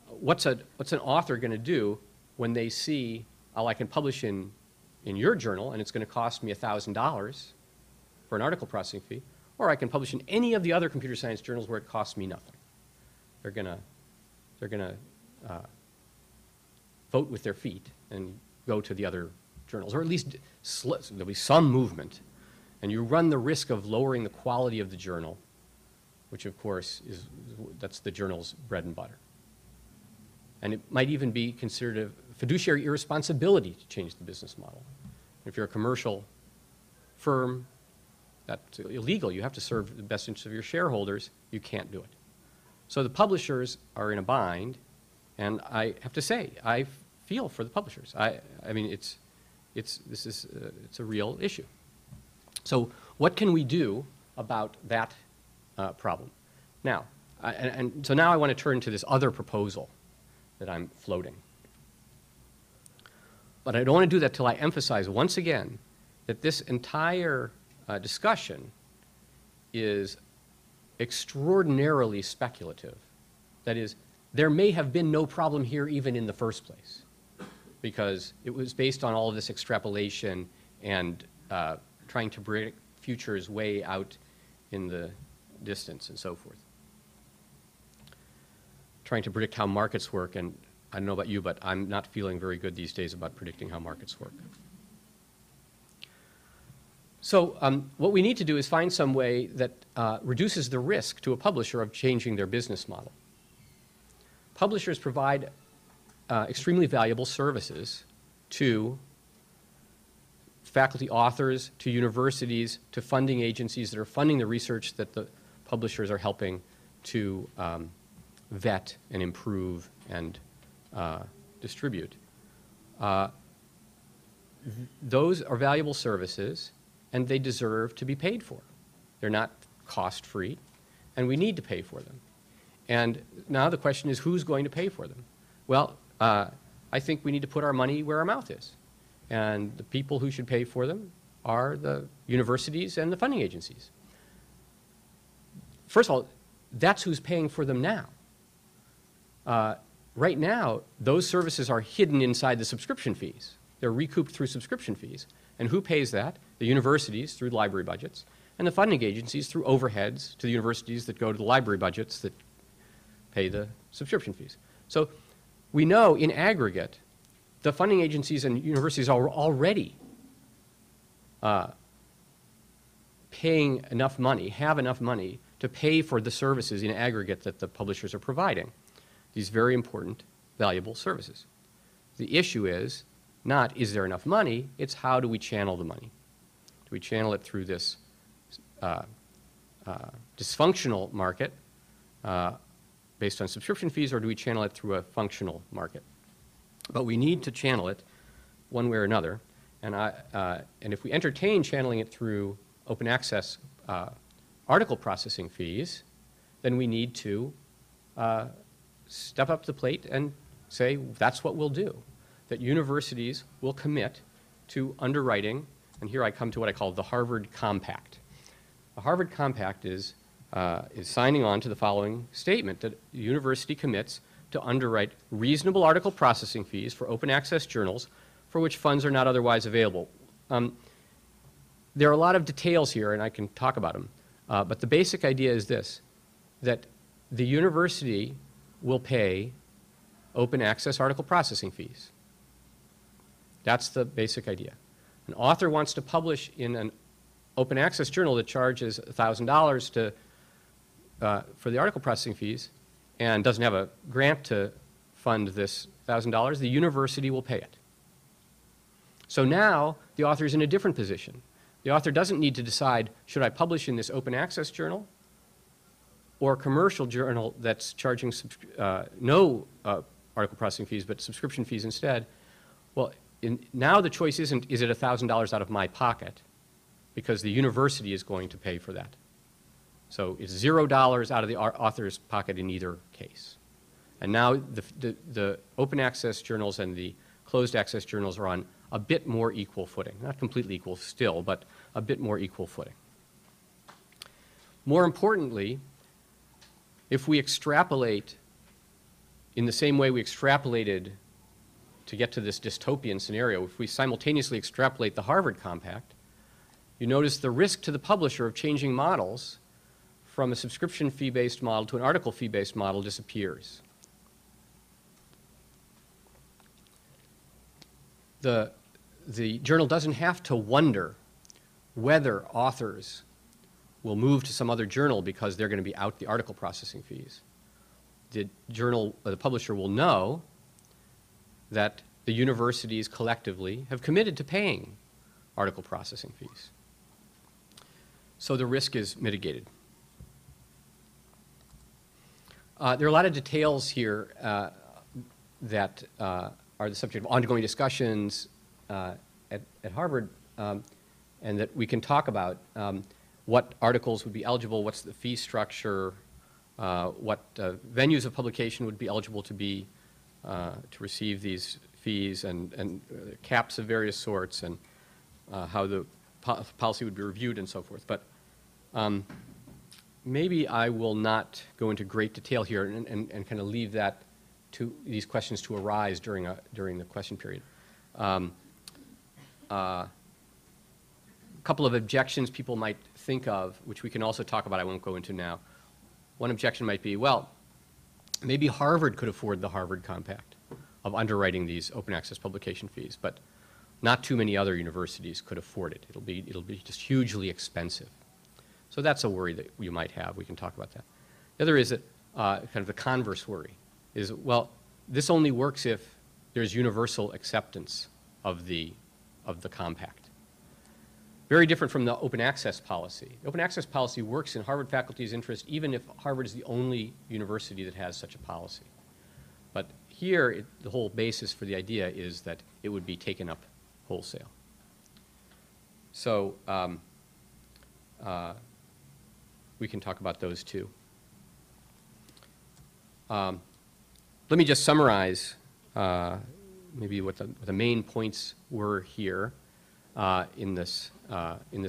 Speaker 2: what's an author going to do when they see, oh, I can publish in your journal and it's going to cost me $1,000 for an article processing fee, or I can publish in any of the other computer science journals where it costs me nothing. They're going to vote with their feet and go to the other journals, or at least there'll be some movement, and you run the risk of lowering the quality of the journal, which of course that's the journal's bread and butter. And it might even be considered a fiduciary irresponsibility to change the business model. If you're a commercial firm, that's illegal. You have to serve the best interests of your shareholders. You can't do it. So the publishers are in a bind, and I have to say, I feel for the publishers. I mean, it's a real issue. So what can we do about that problem? Now, so now I want to turn to this other proposal that I'm floating. But I don't want to do that till I emphasize once again that this entire discussion is extraordinarily speculative. That is, there may have been no problem here even in the first place, because it was based on all of this extrapolation and trying to predict futures way out in the distance and so forth. Trying to predict how markets work, and I don't know about you, but I'm not feeling very good these days about predicting how markets work. So what we need to do is find some way that reduces the risk to a publisher of changing their business model. Publishers provide extremely valuable services to faculty authors, to universities, to funding agencies that are funding the research that the publishers are helping to vet and improve and distribute. Those are valuable services, and they deserve to be paid for. They're not cost-free, and we need to pay for them. And now the question is, who's going to pay for them? Well, I think we need to put our money where our mouth is. And the people who should pay for them are the universities and the funding agencies. First of all, that's who's paying for them now. Right now, those services are hidden inside the subscription fees. They're recouped through subscription fees. And who pays that? The universities through library budgets, and the funding agencies through overheads to the universities that go to the library budgets that pay the subscription fees. So we know in aggregate, the funding agencies and universities are already paying enough money, have enough money to pay for the services in aggregate that the publishers are providing. These very important, valuable services. The issue is not, is there enough money? It's how do we channel the money? Do we channel it through this dysfunctional market based on subscription fees, or do we channel it through a functional market? But we need to channel it one way or another. And if we entertain channeling it through open access article processing fees, then we need to step up to the plate and say that's what we'll do. That universities will commit to underwriting, and here I come to what I call the Harvard Compact. The Harvard Compact is signing on to the following statement, that the university commits to underwrite reasonable article processing fees for open access journals for which funds are not otherwise available. There are a lot of details here, and I can talk about them, but the basic idea is this, that the university will pay open access article processing fees. That's the basic idea. An author wants to publish in an open access journal that charges $1,000 for the article processing fees and doesn't have a grant to fund this $1,000, the university will pay it. So now the author is in a different position. The author doesn't need to decide, should I publish in this open access journal or a commercial journal that's charging no article processing fees but subscription fees instead. Well, now the choice isn't, is it $1,000 out of my pocket, because the university is going to pay for that. So it's $0 out of the author's pocket in either case. And now the open access journals and the closed access journals are on a bit more equal footing. Not completely equal still, but a bit more equal footing. More importantly, if we extrapolate in the same way we extrapolated to get to this dystopian scenario, if we simultaneously extrapolate the Harvard Compact, you notice the risk to the publisher of changing models from a subscription fee-based model to an article fee-based model disappears. the journal doesn't have to wonder whether authors will move to some other journal because they're going to be out the article processing fees. The journal, the publisher will know that the universities collectively have committed to paying article processing fees. So the risk is mitigated. There are a lot of details here that are the subject of ongoing discussions at Harvard, and that we can talk about. What articles would be eligible, what's the fee structure, what venues of publication would be eligible to receive these fees, and caps of various sorts, and how the policy would be reviewed and so forth. But maybe I will not go into great detail here and kind of leave that to these questions to arise during the question period. A couple of objections people might think of, which we can also talk about, I won't go into now. One objection might be, well, maybe Harvard could afford the Harvard Compact of underwriting these open access publication fees, but not too many other universities could afford it. It'll be just hugely expensive. So that's a worry that you might have. We can talk about that. The other is that kind of the converse worry is, well, this only works if there's universal acceptance of the compact. Very different from the open access policy. The open access policy works in Harvard faculty's interest even if Harvard is the only university that has such a policy. But here, the whole basis for the idea is that it would be taken up wholesale. So we can talk about those too. Let me just summarize maybe what the main points were here in this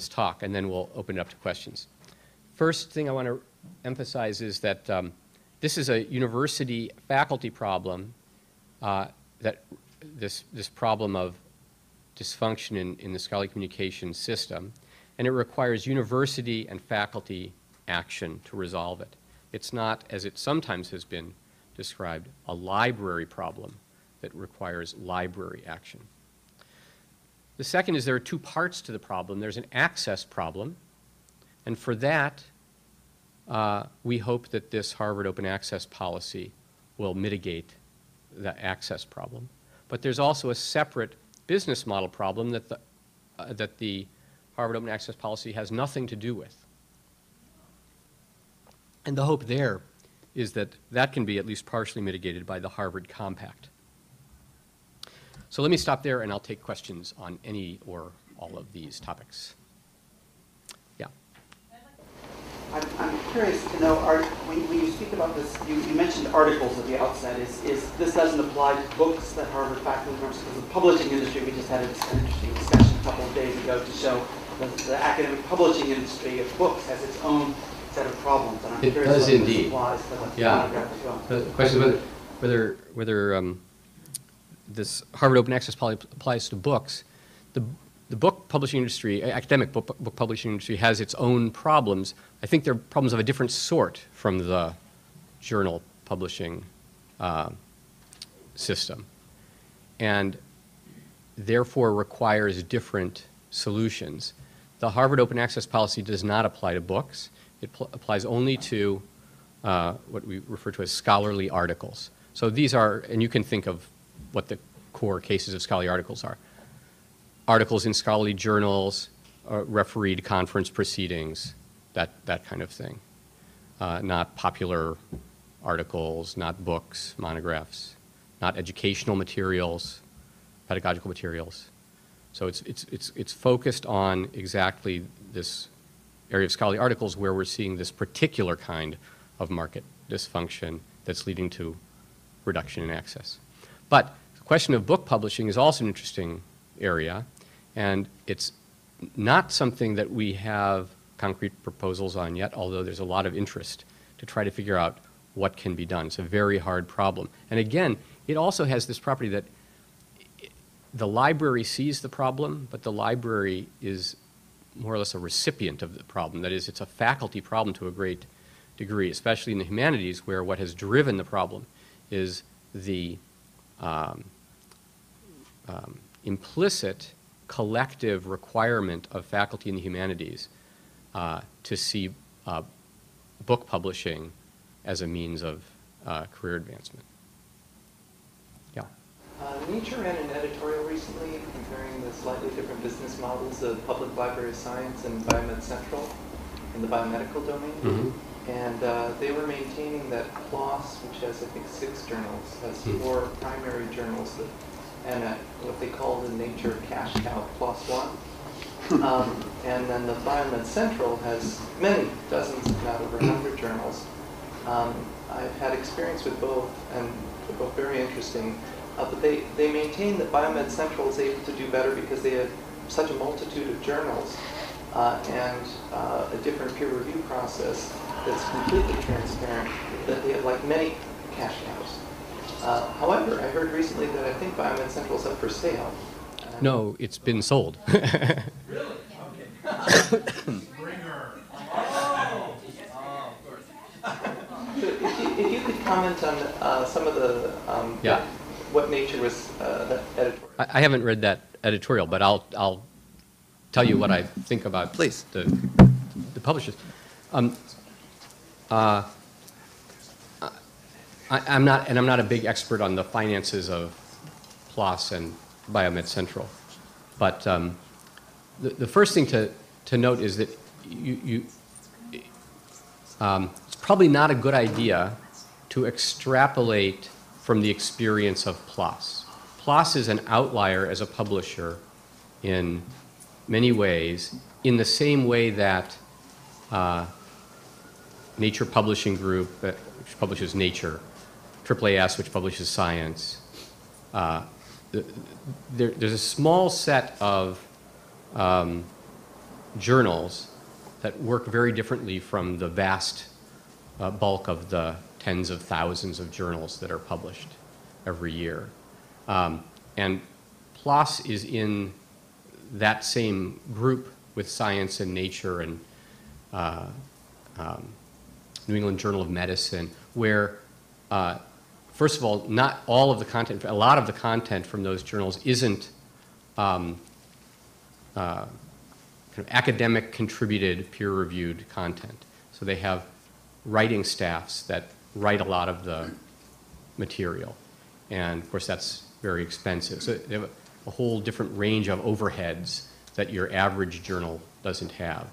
Speaker 2: talk, and then we'll open it up to questions. First thing I want to emphasize is that this is a university faculty problem, that this problem of dysfunction in the scholarly communication system, and it requires university and faculty action to resolve it. It's not, as it sometimes has been described, a library problem that requires library action. The second is there are two parts to the problem. There's an access problem, and for that, we hope that this Harvard open access policy will mitigate the access problem. But there's also a separate business model problem that the Harvard open access policy has nothing to do with. And the hope there is that that can be at least partially mitigated by the Harvard Compact. So let me stop there, and I'll take questions on any or all of these topics. Yeah.
Speaker 3: I'm curious to know, when you speak about this, you mentioned articles at the outset. Is this doesn't apply to books that Harvard faculty members, because the publishing industry, we just had an interesting discussion a couple of days ago to show that the academic publishing industry of books has its own set of problems. And I'm
Speaker 2: it
Speaker 3: curious
Speaker 2: does
Speaker 3: whether
Speaker 2: indeed.
Speaker 3: This applies to the
Speaker 2: Yeah.
Speaker 3: monograph as well.
Speaker 2: The question is whether this Harvard open access policy applies to books. The book publishing industry, academic book publishing industry, has its own problems. I think they're problems of a different sort from the journal publishing system, and therefore requires different solutions. The Harvard open access policy does not apply to books. It applies only to what we refer to as scholarly articles. So these are, and you can think of what the core cases of scholarly articles are. Articles in scholarly journals, refereed conference proceedings, that kind of thing. Not popular articles, not books, monographs, not educational materials, pedagogical materials. So it's focused on exactly this area of scholarly articles where we're seeing this particular kind of market dysfunction that's leading to reduction in access. But the question of book publishing is also an interesting area, and it's not something that we have concrete proposals on yet, although there's a lot of interest to try to figure out what can be done. It's a very hard problem. And again, it also has this property that the library sees the problem, but the library is more or less a recipient of the problem. That is, it's a faculty problem to a great degree, especially in the humanities, where what has driven the problem is the implicit collective requirement of faculty in the humanities to see book publishing as a means of career advancement. Yeah.
Speaker 4: Nature ran an editorial recently comparing the slightly different business models of Public Library of Science and Biomed Central in the biomedical domain.
Speaker 2: Mm-hmm.
Speaker 4: And they were maintaining that PLOS, which has, I think, 6 journals, has 4 primary journals that, and what they call the Nature cash cow, PLOS 1. And then the Biomed Central has many, dozens, if not over 100 journals. I've had experience with both, and they're both very interesting. But they maintain that Biomed Central is able to do better because they have such a multitude of journals and a different peer review process that's completely transparent, that they have like many cash cows. However, I heard recently that I think Biomed Central is up for sale.
Speaker 2: No, it's been sold.
Speaker 4: Really? Okay. Bring her. If you could comment on some of the
Speaker 2: yeah.
Speaker 4: what Nature was that editorial.
Speaker 2: I haven't read that editorial, but I'll tell you what I think about
Speaker 4: Please.
Speaker 2: the publishers. I'm not a big expert on the finances of PLOS and Biomed Central, but the first thing to note is that it's probably not a good idea to extrapolate from the experience of PLOS. PLOS is an outlier as a publisher in many ways, in the same way that Nature Publishing Group, which publishes Nature, AAAS, which publishes Science. There's a small set of journals that work very differently from the vast bulk of the tens of thousands of journals that are published every year. And PLOS is in that same group with Science and Nature and New England Journal of Medicine, where, first of all, not all of the content, a lot of the content from those journals isn't kind of academic contributed, peer-reviewed content. So they have writing staffs that write a lot of the material. And of course, that's very expensive. So they have a whole different range of overheads that your average journal doesn't have.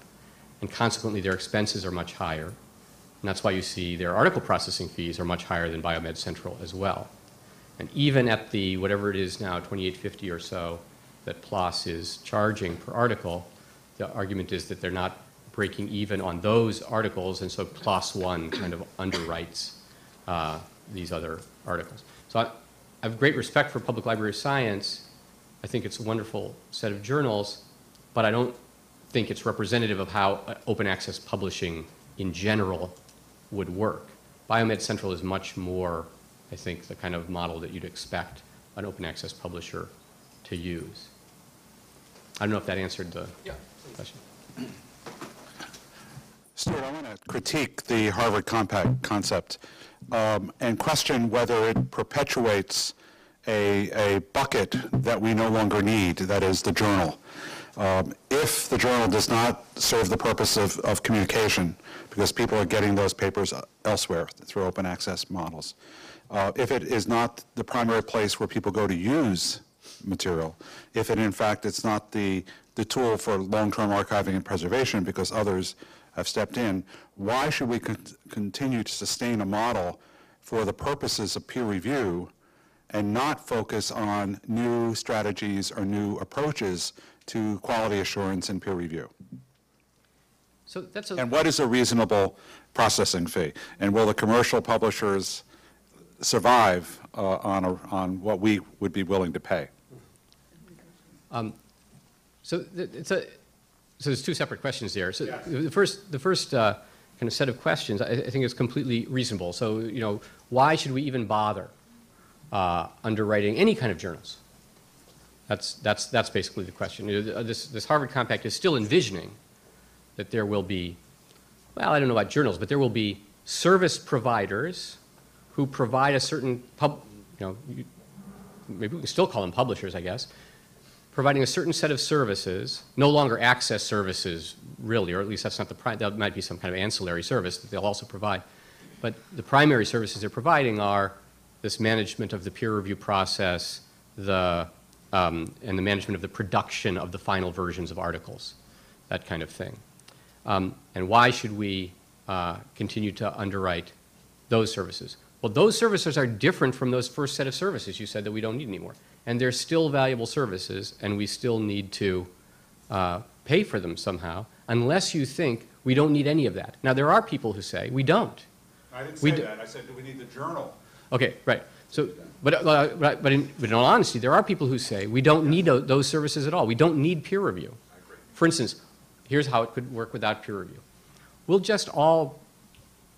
Speaker 2: And consequently, their expenses are much higher. And that's why you see their article processing fees are much higher than Biomed Central as well. And even at the, whatever it is now, $28.50 or so that PLOS is charging per article, the argument is that they're not breaking even on those articles, and so PLOS 1 kind of underwrites these other articles. So I have great respect for Public Library of Science. I think it's a wonderful set of journals, but I don't think it's representative of how open access publishing in general would work. Biomed Central is much more, I think, the kind of model that you'd expect an open access publisher to use. I don't know if that answered the question.
Speaker 1: Stuart, I want to critique the Harvard Compact concept and question whether it perpetuates a bucket that we no longer need, that is the journal. If the journal does not serve the purpose of communication, because people are getting those papers elsewhere through open access models, if it is not the primary place where people go to use material, if it in fact it's not the tool for long-term archiving and preservation because others have stepped in, why should we continue to sustain a model for the purposes of peer review and not focus on new strategies or new approaches to quality assurance and peer review?
Speaker 2: So that's
Speaker 1: and what is a reasonable processing fee? And will the commercial publishers survive on what we would be willing to pay?
Speaker 2: So there's two separate questions there. So the first kind of set of questions I think is completely reasonable. So why should we even bother underwriting any kind of journals? That's basically the question. This Harvard Compact is still envisioning that there will be, well, I don't know about journals, but there will be service providers who provide a certain maybe we can still call them publishers, I guess, providing a certain set of services, no longer access services really, or at least that's not that might be some kind of ancillary service that they'll also provide. But the primary services they're providing are this management of the peer review process, and the management of the production of the final versions of articles, that kind of thing. And why should we continue to underwrite those services? Well, those services are different from those first set of services you said that we don't need anymore. And they're still valuable services, and we still need to pay for them somehow, unless you think we don't need any of that. Now, there are people who say we don't.
Speaker 1: I didn't say that. I said, do we need the journal?
Speaker 2: Okay, right. So, but in all honesty, there are people who say we don't need those services at all. We don't need peer review.
Speaker 1: I agree.
Speaker 2: For instance, here's how it could work without peer review. We'll just all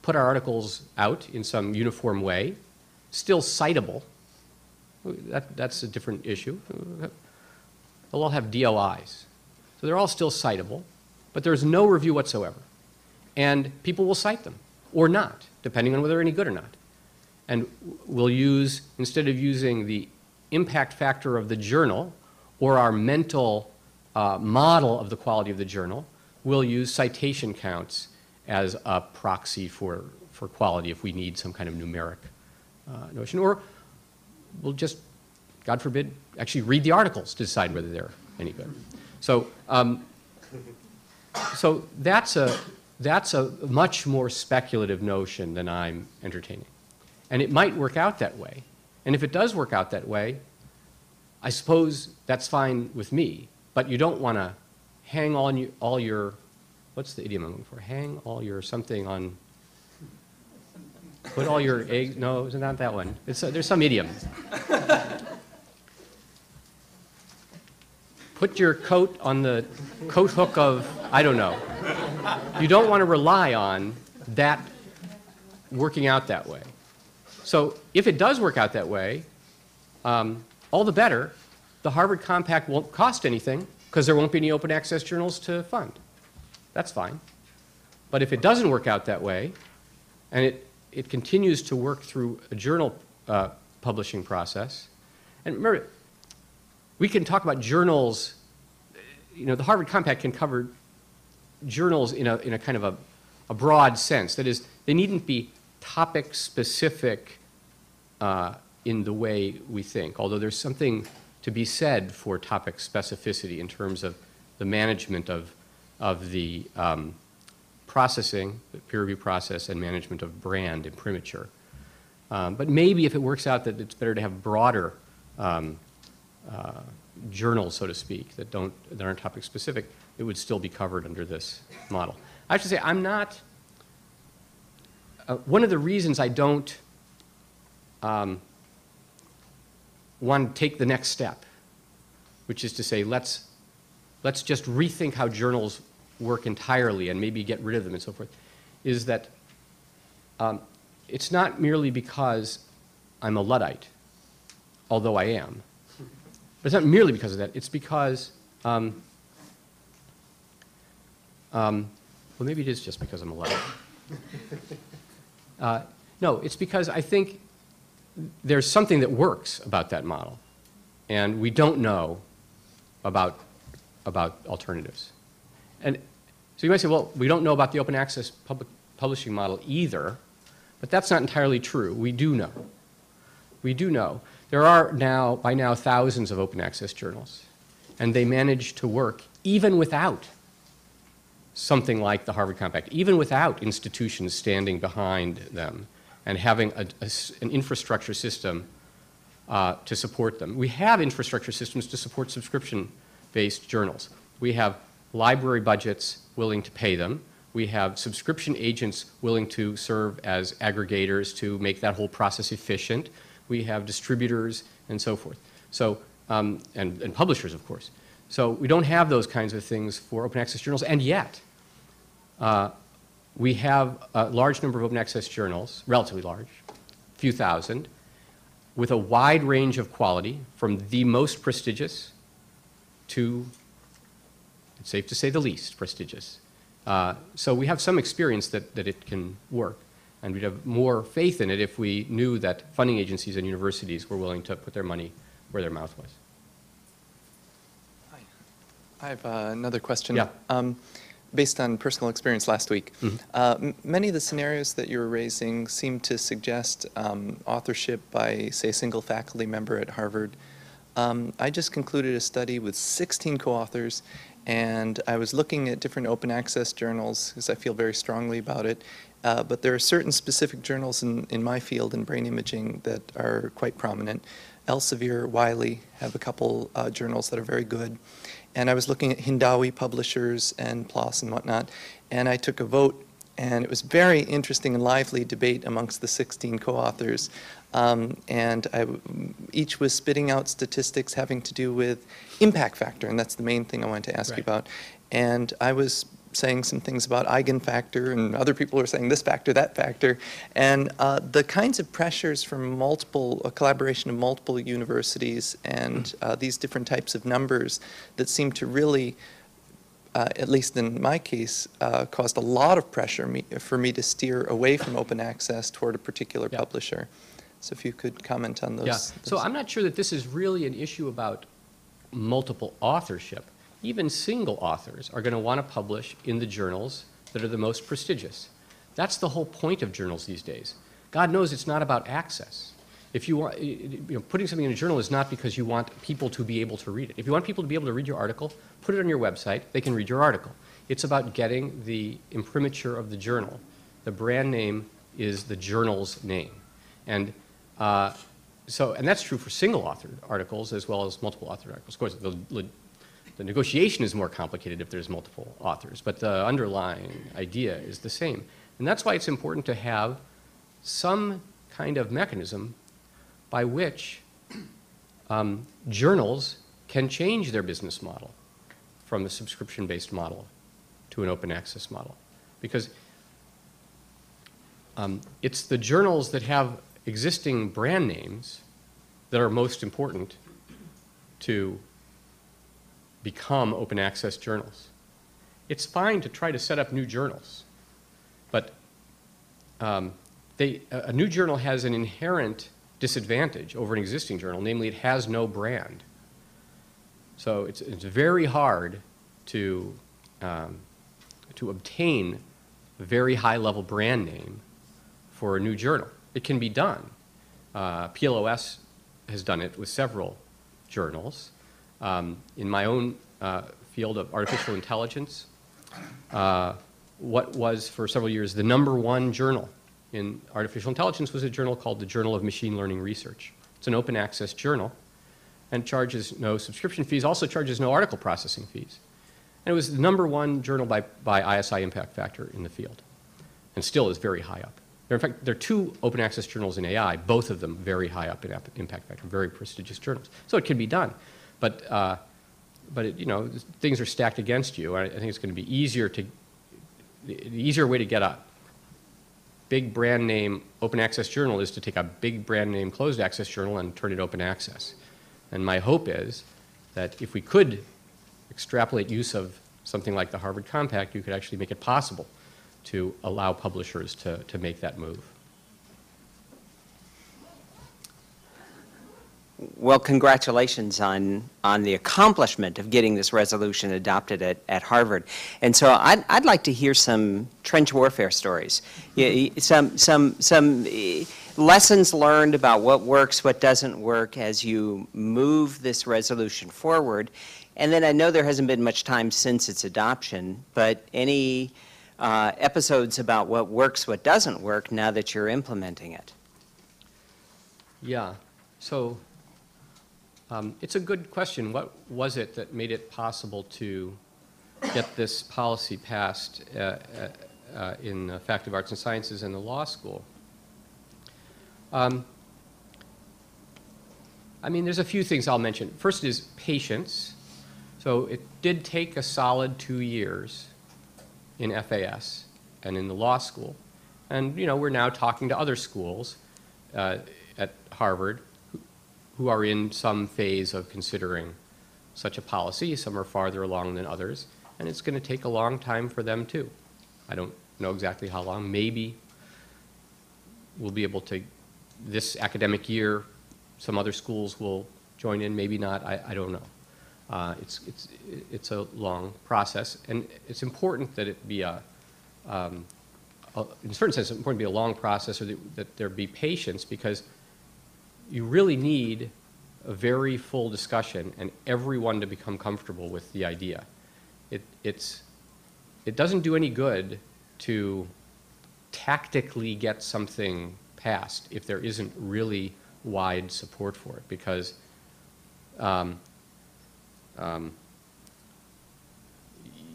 Speaker 2: put our articles out in some uniform way, still citable. That's a different issue. They'll all have DOIs. So they're all still citable, but there's no review whatsoever. And people will cite them, or not, depending on whether they're any good or not. And we'll use, instead of using the impact factor of the journal or our mental model of the quality of the journal, we'll use citation counts as a proxy for quality if we need some kind of numeric notion. Or we'll just, God forbid, actually read the articles to decide whether they're any good. So, so that's a much more speculative notion than I'm entertaining. And it might work out that way. And if it does work out that way, I suppose that's fine with me. But you don't want to hang all your, what's the idiom I'm looking for? Hang all your something on, put all your eggs, no, it's not that one. There's some idiom. Put your coat on the coat hook of, I don't know. You don't want to rely on that working out that way. So if it does work out that way, all the better. The Harvard Compact won't cost anything because there won't be any open access journals to fund. That's fine. But if it doesn't work out that way, and it continues to work through a journal publishing process, and remember, we can talk about journals, you know, the Harvard Compact can cover journals in a kind of a broad sense. That is, they needn't be topic specific in the way we think, although there's something to be said for topic specificity in terms of the management of the processing, the peer review process, and management of brand imprimatur. But maybe if it works out that it's better to have broader journals, so to speak, that aren't topic specific, it would still be covered under this model. I have to say, I'm not, one of the reasons I don't want to take the next step, which is to say, let's just rethink how journals work entirely and maybe get rid of them and so forth, is that it's not merely because I'm a Luddite, although I am. But it's not merely because of that. It's because, well, maybe it is just because I'm a Luddite. No, it's because I think there's something that works about that model, and we don't know about alternatives. And so you might say, well, we don't know about the open access publishing model either, but that's not entirely true. We do know. We do know. There are by now thousands of open access journals, and they manage to work even without something like the Harvard Compact, even without institutions standing behind them and having an infrastructure system to support them. We have infrastructure systems to support subscription-based journals. We have library budgets willing to pay them. We have subscription agents willing to serve as aggregators to make that whole process efficient. We have distributors and so forth. So, and publishers, of course. So we don't have those kinds of things for open access journals, and yet we have a large number of open access journals, relatively large, a few thousand, with a wide range of quality, from the most prestigious to, it's safe to say, the least prestigious. So we have some experience that it can work, and we'd have more faith in it if we knew that funding agencies and universities were willing to put their money where their mouth was.
Speaker 4: I have another question.
Speaker 2: Yeah.
Speaker 4: Based on personal experience last week, many of the scenarios that you were raising seem to suggest authorship by, say, a single faculty member at Harvard. I just concluded a study with 16 co-authors, and I was looking at different open access journals because I feel very strongly about it. But there are certain specific journals in my field in brain imaging that are quite prominent. Elsevier, Wiley have a couple journals that are very good. And I was looking at Hindawi publishers and PLOS and whatnot, and I took a vote, and it was very interesting and lively debate amongst the 16 co-authors. Each was spitting out statistics having to do with impact factor, and that's the main thing I wanted to ask you about. And I was saying some things about eigenfactor, and other people were saying this factor, that factor, and the kinds of pressures from a collaboration of multiple universities and these different types of numbers that seem to really, at least in my case, caused a lot of pressure for me to steer away from open access toward a particular publisher. So if you could comment on those.
Speaker 2: Yeah. So I'm not sure that this is really an issue about multiple authorship. Even single authors are going to want to publish in the journals that are the most prestigious. That's the whole point of journals these days. God knows it's not about access. If you want, putting something in a journal is not because you want people to be able to read it. If you want people to be able to read your article, put it on your website. They can read your article. It's about getting the imprimatur of the journal. The brand name is the journal's name, and that's true for single authored articles as well as multiple authored articles. Of course, the negotiation is more complicated if there's multiple authors, but the underlying idea is the same. And that's why it's important to have some kind of mechanism by which journals can change their business model from a subscription-based model to an open access model. Because it's the journals that have existing brand names that are most important to become open access journals. It's fine to try to set up new journals, but a new journal has an inherent disadvantage over an existing journal, namely it has no brand. So it's very hard to obtain a very high-level brand name for a new journal. It can be done. PLOS has done it with several journals. In my own field of artificial intelligence, what was for several years the #1 journal in artificial intelligence was a journal called the Journal of Machine Learning Research. It's an open access journal and charges no subscription fees, also charges no article processing fees. And it was the #1 journal by ISI impact factor in the field, and still is very high up. In fact, there are 2 open access journals in AI, both of them very high up in impact factor, very prestigious journals. So it can be done. But things are stacked against you. I think it's going to be the easier way to get a big brand name open access journal is to take a big brand name closed access journal and turn it open access. And my hope is that if we could extrapolate use of something like the Harvard Compact, you could actually make it possible to allow publishers to make that move.
Speaker 5: Well, congratulations on the accomplishment of getting this resolution adopted at Harvard. And so I'd like to hear some trench warfare stories, some lessons learned about what works, what doesn't work as you move this resolution forward. And then I know there hasn't been much time since its adoption, but any episodes about what works, what doesn't work now that you're implementing it?
Speaker 2: Yeah. So it's a good question. What was it that made it possible to get this policy passed in the Faculty of Arts and Sciences and the law school? I mean, there's a few things I'll mention. First is patience. So it did take a solid 2 years in FAS and in the law school. And, we're now talking to other schools at Harvard who are in some phase of considering such a policy. Some are farther along than others, and it's going to take a long time for them too. I don't know exactly how long. Maybe we'll be able to, this academic year, some other schools will join in, maybe not, I don't know. It's a long process, and it's important that it be in a certain sense, it's important to be a long process, or that there be patience, because you really need a very full discussion and everyone to become comfortable with the idea. It doesn't do any good to tactically get something passed if there isn't really wide support for it, because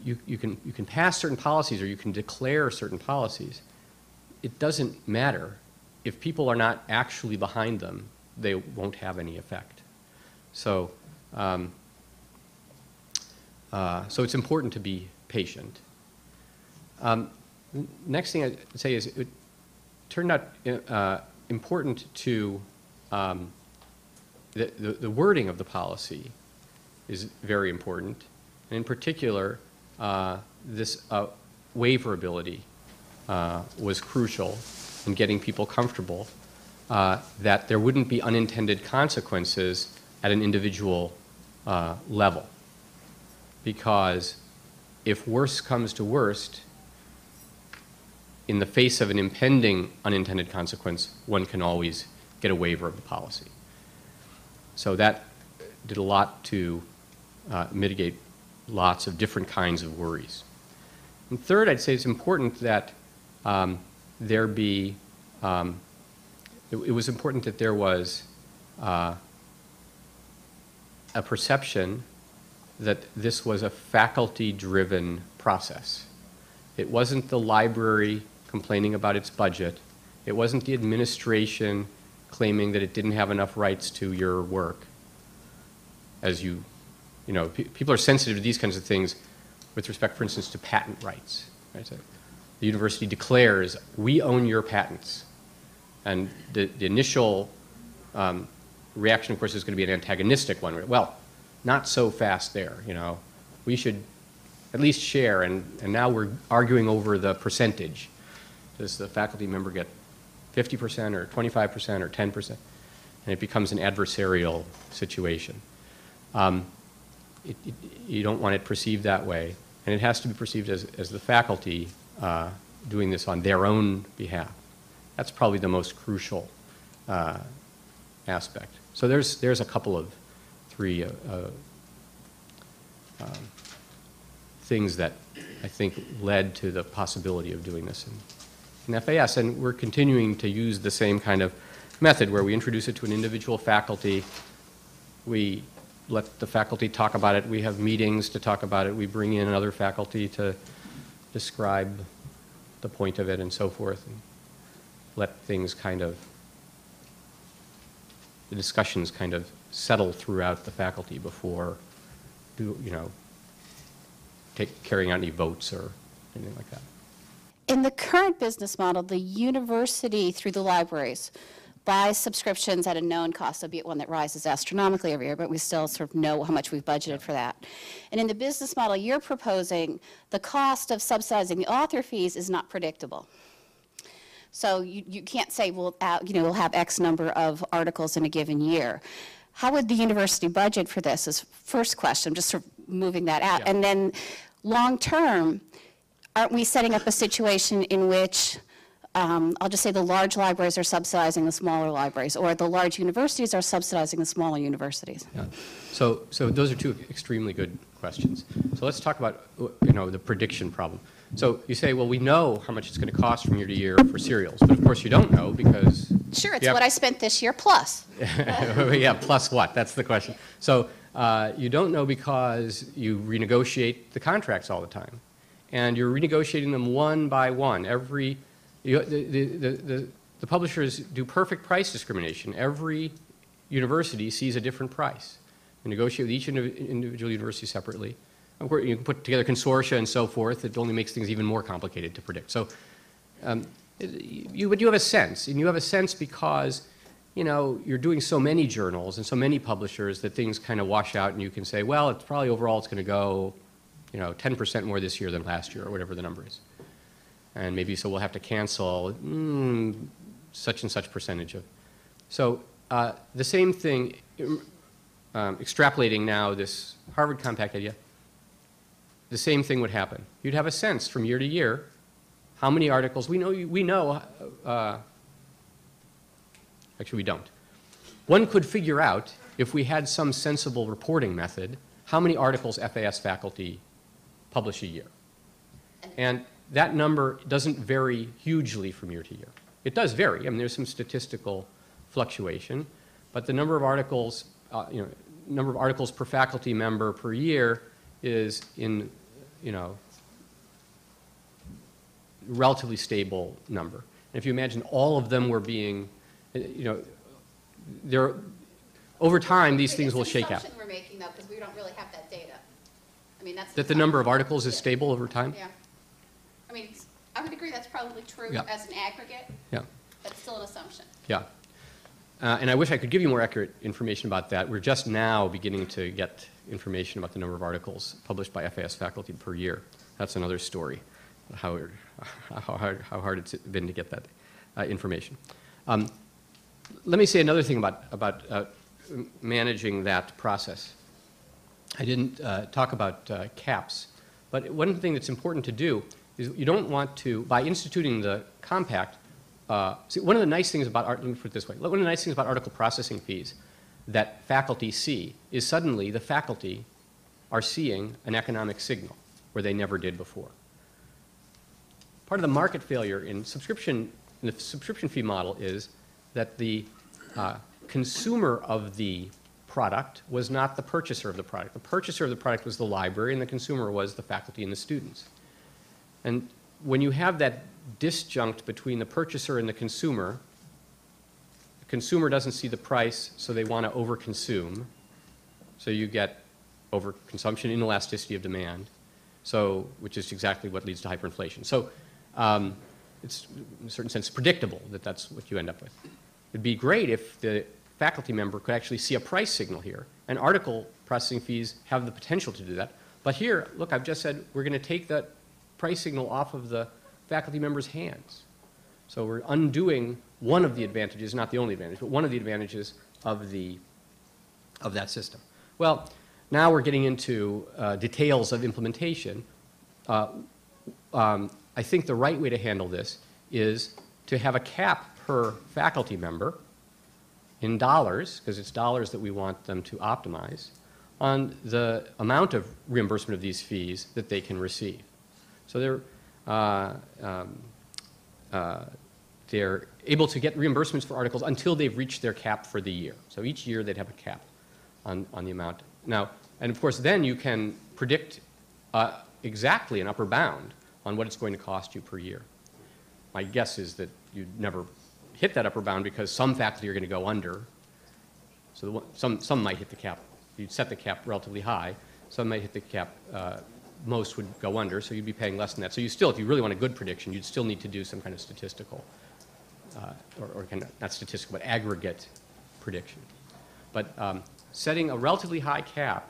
Speaker 2: you can pass certain policies, or you can declare certain policies. It doesn't matter. If people are not actually behind them, they won't have any effect. So, so it's important to be patient. Next thing I'd say is it turned out important to the wording of the policy is very important, and in particular, this waiverability was crucial in getting people comfortable that there wouldn't be unintended consequences at an individual level. Because if worse comes to worst, in the face of an impending unintended consequence, one can always get a waiver of the policy. So that did a lot to mitigate lots of different kinds of worries. And third, I'd say it's important that there be, it was important that there was a perception that this was a faculty-driven process. It wasn't the library complaining about its budget. It wasn't the administration claiming that it didn't have enough rights to your work. As you know, people are sensitive to these kinds of things with respect, for instance, to patent rights. Right? So the university declares, we own your patents. And the initial reaction, of course, is going to be an antagonistic one. Well, not so fast there, you know. We should at least share, and now we're arguing over the percentage. Does the faculty member get 50% or 25% or 10%? And it becomes an adversarial situation. You don't want it perceived that way, and it has to be perceived as the faculty doing this on their own behalf. That's probably the most crucial aspect. So there's a couple of three things that I think led to the possibility of doing this in FAS, and we're continuing to use the same kind of method where we introduce it to an individual faculty. We let the faculty talk about it. We have meetings to talk about it. We bring in other faculty to describe the point of it and so forth, and let things kind of, the discussions kind of settle throughout the faculty before, carrying out any votes or anything like that.
Speaker 6: In the current business model, the university, through the libraries, buys subscriptions at a known cost, albeit one that rises astronomically every year, but we still sort of know how much we've budgeted for that. And in the business model you're proposing, the cost of subsidizing the author fees is not predictable. So you can't say, well, we'll have X number of articles in a given year. How would the university budget for this is first question, just sort of moving that out. Yeah. And then long term, aren't we setting up a situation in which, I'll just say the large libraries are subsidizing the smaller libraries, or the large universities are subsidizing the smaller universities? Yeah.
Speaker 2: So those are two extremely good questions. So let's talk about, the prediction problem. So you say, well, we know how much it's going to cost from year to year for serials, but of course you don't know because...
Speaker 6: Sure, it's what I spent this year plus.
Speaker 2: Yeah, plus what? That's the question. So you don't know because you renegotiate the contracts all the time. And you're renegotiating them one by one. The publishers do perfect price discrimination. Every university sees a different price. You negotiate with each individual university separately. Of course, you can put together consortia and so forth. It only makes things even more complicated to predict. So, but you have a sense, and you have a sense because, you're doing so many journals and so many publishers that things kind of wash out, and you can say, well, it's probably overall it's going to go, 10% more this year than last year, or whatever the number is. And maybe so we'll have to cancel such and such percentage of. So the same thing. extrapolating now this Harvard compact idea, the same thing would happen. You'd have a sense from year to year how many articles, actually we don't. One could figure out, if we had some sensible reporting method, how many articles FAS faculty publish a year. And that number doesn't vary hugely from year to year. It does vary. I mean, there's some statistical fluctuation, but the number of articles, number of articles per faculty member per year is in, relatively stable number. And if you imagine all of them were being, over time, these things will shake out.
Speaker 6: It's an assumption we're making, though, because we don't really have that data. I mean, that's
Speaker 2: That the number of articles is stable over time?
Speaker 6: Yeah. I mean, I would agree that's probably true
Speaker 2: Yeah.
Speaker 6: as an aggregate,
Speaker 2: Yeah.
Speaker 6: but it's still an assumption.
Speaker 2: Yeah. And I wish I could give you more accurate information about that. We're just now beginning to get information about the number of articles published by FAS faculty per year. That's another story, how hard it's been to get that information. Let me say another thing about managing that process. I didn't talk about caps, but one thing that's important to do is you don't want to, by instituting the compact, see, one of the nice things about, let me put it this way, one of the nice things about article processing fees that faculty see is suddenly the faculty are seeing an economic signal where they never did before. Part of the market failure in the subscription fee model is that the consumer of the product was not the purchaser of the product. The purchaser of the product was the library, and the consumer was the faculty and the students. And when you have that disjunct between the purchaser and the consumer doesn't see the price, so they want to overconsume. So you get overconsumption, inelasticity of demand, which is exactly what leads to hyperinflation. So it's, in a certain sense, predictable that that's what you end up with. It'd be great if the faculty member could actually see a price signal here, and article processing fees have the potential to do that. But here, look, I've just said we're going to take that price signal off of the faculty member's hands. So we're undoing one of the advantages, not the only advantage, but one of the advantages of that system. Well, now we're getting into details of implementation. I think the right way to handle this is to have a cap per faculty member in dollars, because it's dollars that we want them to optimize, on the amount of reimbursement of these fees that they can receive. So they're able to get reimbursements for articles until they've reached their cap for the year. So each year they'd have a cap on the amount. Now, and of course then you can predict exactly an upper bound on what it's going to cost you per year. My guess is that you'd never hit that upper bound because some faculty are going to go under. So some might hit the cap. You'd set the cap relatively high. Some might hit the cap. Most would go under, so you'd be paying less than that. So you still, if you really want a good prediction, you'd still need to do some kind of statistical, or kind of, not statistical, but aggregate prediction. But setting a relatively high cap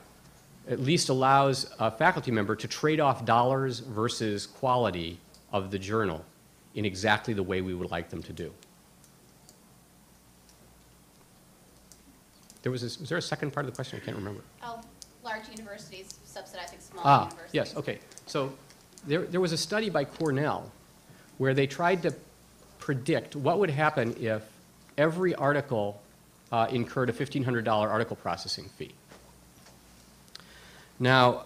Speaker 2: at least allows a faculty member to trade off dollars versus quality of the journal in exactly the way we would like them to do. Was there a second part of the question? I can't remember.
Speaker 6: Oh, large universities subsidizing small universities.
Speaker 2: Yes, okay. So there was a study by Cornell where they tried to predict what would happen if every article incurred a $1,500 article processing fee. Now,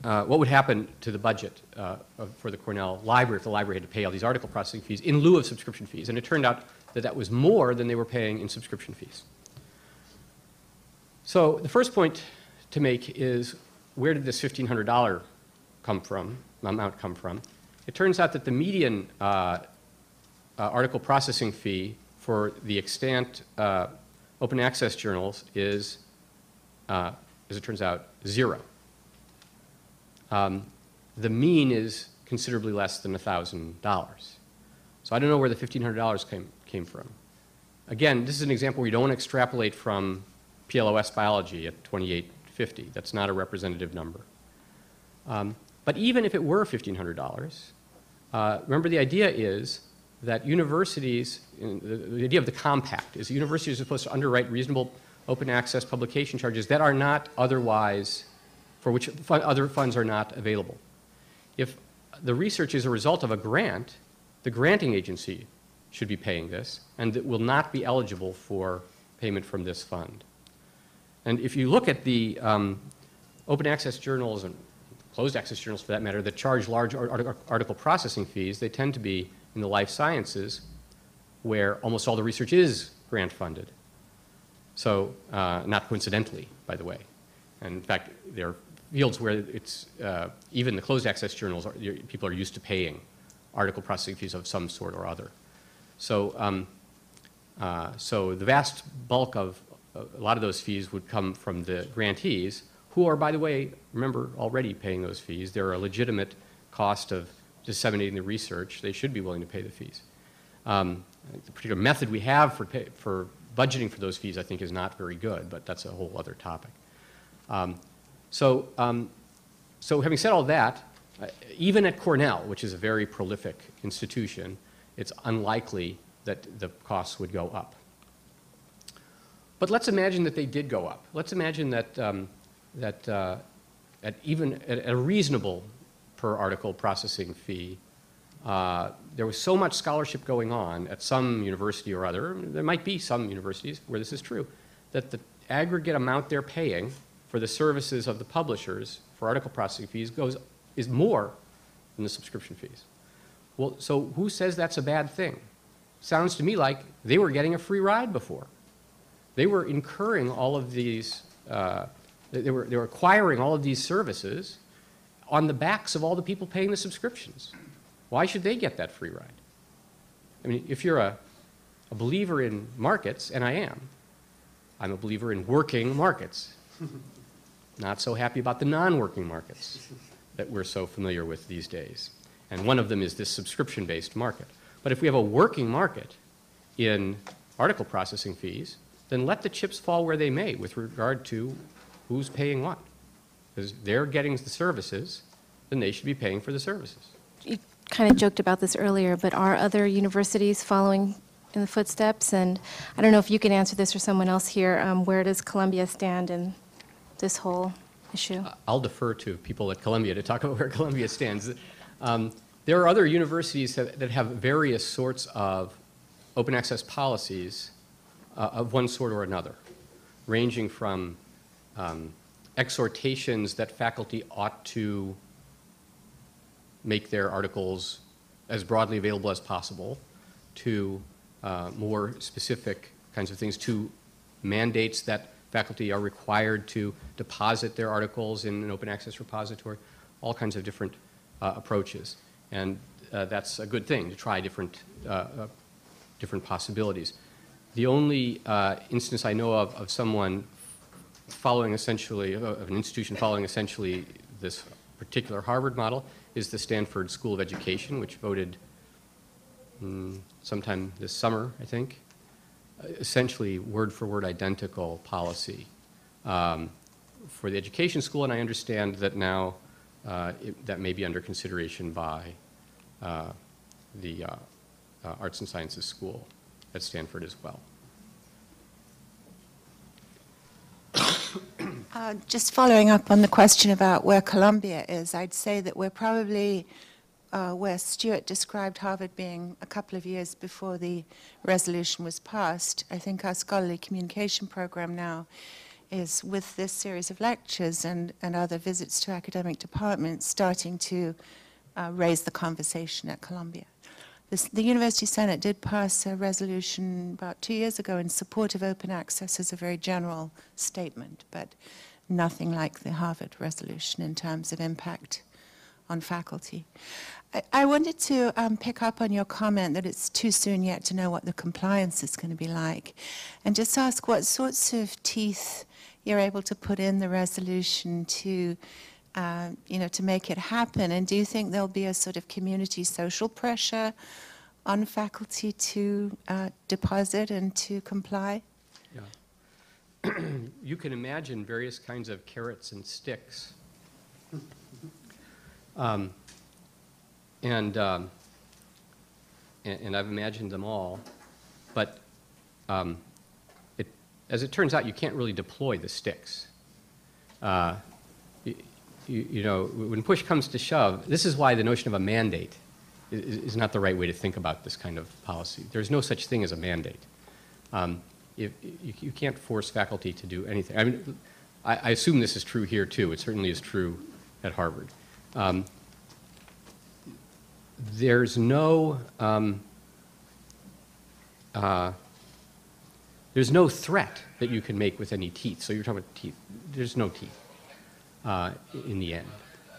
Speaker 2: what would happen to the budget for the Cornell library if the library had to pay all these article processing fees in lieu of subscription fees? And it turned out that that was more than they were paying in subscription fees. So the first point to make is, where did this $1,500 amount come from? It turns out that the median article processing fee for the extant open access journals is, as it turns out, 0. The mean is considerably less than $1,000. So I don't know where the $1,500 came from. Again, this is an example where you don't want to extrapolate from PLOS biology at 2850. That's not a representative number. But even if it were $1,500, remember the idea is that universities, the idea of the compact is universities are supposed to underwrite reasonable open access publication charges that are not otherwise, for which other funds are not available. If the research is a result of a grant, the granting agency should be paying this, and it will not be eligible for payment from this fund. And if you look at the open access journals and closed access journals, for that matter, that charge large article processing fees, they tend to be in the life sciences, where almost all the research is grant funded. So, not coincidentally, by the way. And in fact, there are fields where it's, even the closed access journals, people are used to paying article processing fees of some sort or other. So, so the vast bulk of a lot of those fees would come from the grantees, who are, by the way, remember, already paying those fees. They're a legitimate cost of disseminating the research. They should be willing to pay the fees. The particular method we have for budgeting for those fees, I think, is not very good, but that's a whole other topic. So having said all that, even at Cornell, which is a very prolific institution, it's unlikely that the costs would go up. But let's imagine that they did go up. Let's imagine that, at a reasonable per article processing fee, there was so much scholarship going on at some university or other, there might be some universities where this is true, that the aggregate amount they're paying for the services of the publishers for article processing fees is more than the subscription fees. Well, so who says that's a bad thing? Sounds to me like they were getting a free ride before. They were incurring all of these, they were acquiring all of these services on the backs of all the people paying the subscriptions. Why should they get that free ride? I mean, if you're a believer in markets, and I am, I'm a believer in working markets. Not so happy about the non-working markets that we're so familiar with these days. And one of them is this subscription-based market. But if we have a working market in article processing fees, then let the chips fall where they may with regard to who's paying what. Because they're getting the services, then they should be paying for the services.
Speaker 7: You kind of joked about this earlier, but are other universities following in the footsteps? And I don't know if you can answer this or someone else here. Where does Columbia stand in this whole issue?
Speaker 2: I'll defer to people at Columbia to talk about where Columbia stands. There are other universities that have various sorts of open access policies of one sort or another, ranging from exhortations that faculty ought to make their articles as broadly available as possible, to more specific kinds of things, to mandates that faculty are required to deposit their articles in an open access repository, all kinds of different approaches. And that's a good thing, to try different possibilities. The only instance I know of someone following essentially, of an institution following essentially this particular Harvard model is the Stanford School of Education, which voted sometime this summer, I think, essentially word-for-word identical policy for the education school, and I understand that now that may be under consideration by the Arts and Sciences School at Stanford as well.
Speaker 8: Just following up on the question about where Columbia is, I'd say that we're probably where Stuart described Harvard being a couple of years before the resolution was passed. I think our scholarly communication program now is, with this series of lectures and other visits to academic departments, starting to raise the conversation at Columbia. The University Senate did pass a resolution about 2 years ago in support of open access as a very general statement, but nothing like the Harvard resolution in terms of impact on faculty. I wanted to pick up on your comment that it's too soon yet to know what the compliance is going to be like, and just ask what sorts of teeth you're able to put in the resolution to to make it happen. And do you think there'll be a sort of community social pressure on faculty to deposit and to comply?
Speaker 2: Yeah. You can imagine various kinds of carrots and sticks. And I've imagined them all, but as it turns out, you can't really deploy the sticks. You know, when push comes to shove, this is why the notion of a mandate is not the right way to think about this kind of policy. There's no such thing as a mandate. You can't force faculty to do anything. I mean, I assume this is true here too. It certainly is true at Harvard. There's no threat that you can make with any teeth. So you're talking about teeth. There's no teeth in the end.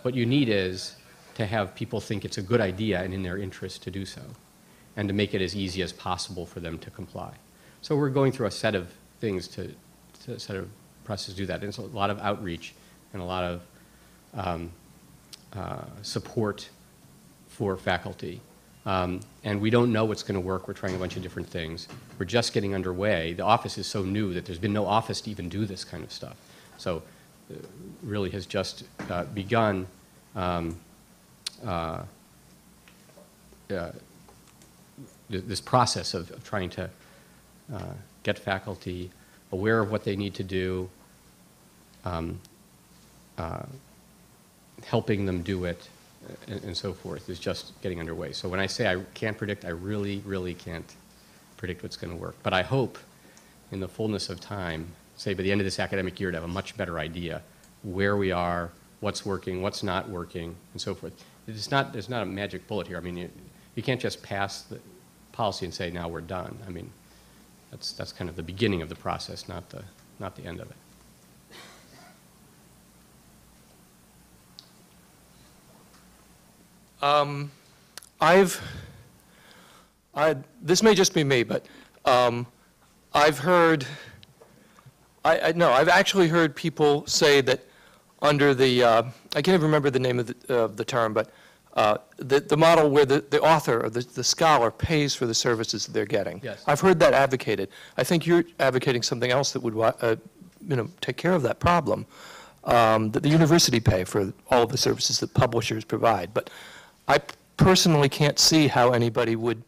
Speaker 2: What you need is to have people think it's a good idea and in their interest to do so, and to make it as easy as possible for them to comply. So we're going through a set of things to set of processes to do that. And it's a lot of outreach and a lot of support for faculty. And we don't know what's going to work. We're trying a bunch of different things. We're just getting underway. The office is so new that there's been no office to even do this kind of stuff. So really has just begun this process of trying to get faculty aware of what they need to do, helping them do it, and so forth, is just getting underway. So when I say I can't predict, I really, really can't predict what's going to work. But I hope in the fullness of time, say by the end of this academic year, to have a much better idea where we are, what's working, what's not working, and so forth. There's not a magic bullet here. I mean, you can't just pass the policy and say, now we're done. I mean, that's kind of the beginning of the process, not the end of it.
Speaker 9: This may just be me, but I've heard, I've actually heard people say that under the, I can't even remember the name of the term, but the model where the author or the scholar pays for the services that they're getting.
Speaker 2: Yes.
Speaker 9: I've heard that advocated. I think you're advocating something else that would take care of that problem, that the university pay for all of the services that publishers provide. But I personally can't see how anybody would,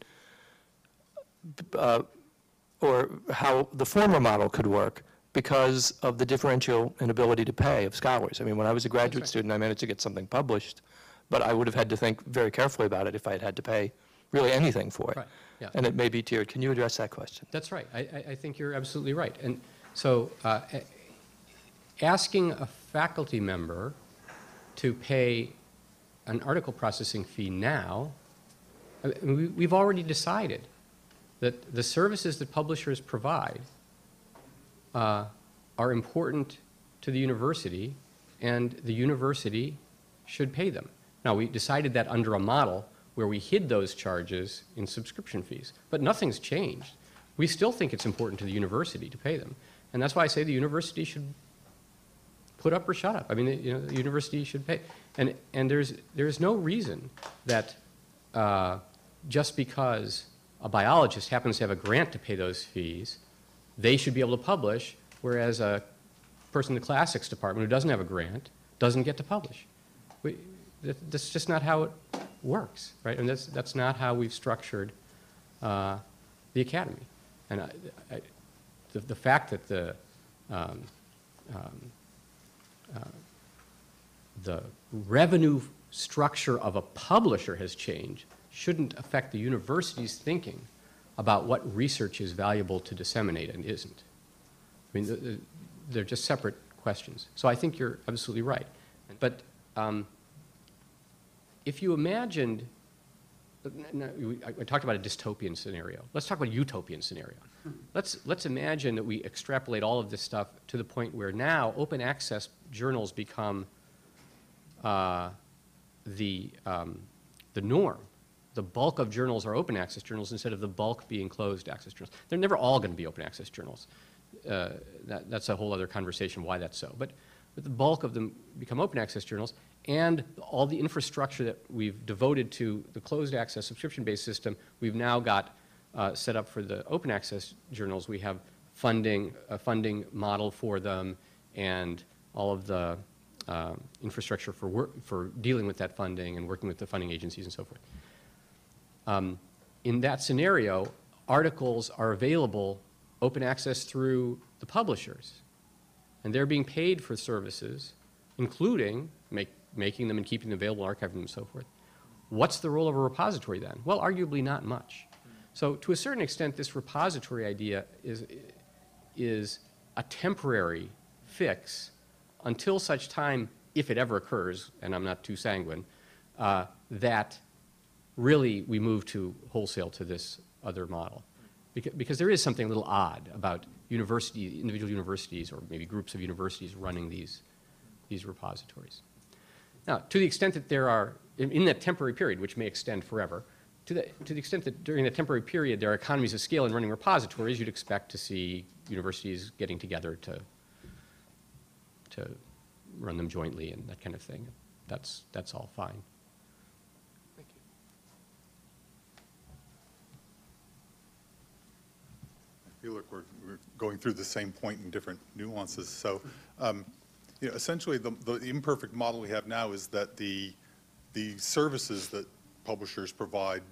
Speaker 9: or how the former model could work because of the differential inability to pay of scholars. I mean, when I was a graduate student, I managed to get something published, but I would have had to think very carefully about it if I had had to pay really anything for it.
Speaker 2: Right. Yeah.
Speaker 9: And it may be tiered. Can you address that question?
Speaker 2: That's right. I think you're absolutely right. And so asking a faculty member to pay an article processing fee now, I mean, we've already decided that the services that publishers provide are important to the university, and the university should pay them. Now, we decided that under a model where we hid those charges in subscription fees, but nothing's changed. We still think it's important to the university to pay them, and that's why I say the university should put up or shut up. I mean, the university should pay, and there's no reason that just because a biologist happens to have a grant to pay those fees, they should be able to publish, whereas a person in the classics department who doesn't have a grant doesn't get to publish. That's just not how it works, right? And that's not how we've structured the academy. And the fact that the revenue structure of a publisher has changed shouldn't affect the university's thinking about what research is valuable to disseminate and isn't. I mean, they're just separate questions. So I think you're absolutely right. But if you imagined, I talked about a dystopian scenario. Let's talk about a utopian scenario. Let's imagine that we extrapolate all of this stuff to the point where now open access journals become the norm. The bulk of journals are open access journals instead of the bulk being closed access journals. They're never all going to be open access journals. That's a whole other conversation why that's so. But the bulk of them become open access journals, and all the infrastructure that we've devoted to the closed access subscription-based system, we've now got set up for the open access journals. We have a funding model for them, and all of the infrastructure for dealing with that funding and working with the funding agencies and so forth. In that scenario, articles are available open access through the publishers. And they're being paid for services, including making them and keeping them available, archiving them, and so forth. What's the role of a repository then? Well, arguably not much. So to a certain extent, this repository idea is a temporary fix until such time, if it ever occurs, and I'm not too sanguine, that really we move to wholesale to this other model. Because there is something a little odd about individual universities, or maybe groups of universities running these repositories. Now, to the extent that there are, in that temporary period, which may extend forever, to the extent that during the temporary period there are economies of scale in running repositories, you'd expect to see universities getting together to run them jointly and that kind of thing. That's all fine.
Speaker 9: Thank you.
Speaker 10: I feel like we're going through the same point in different nuances. So, you know, essentially the imperfect model we have now is that the services that publishers provide,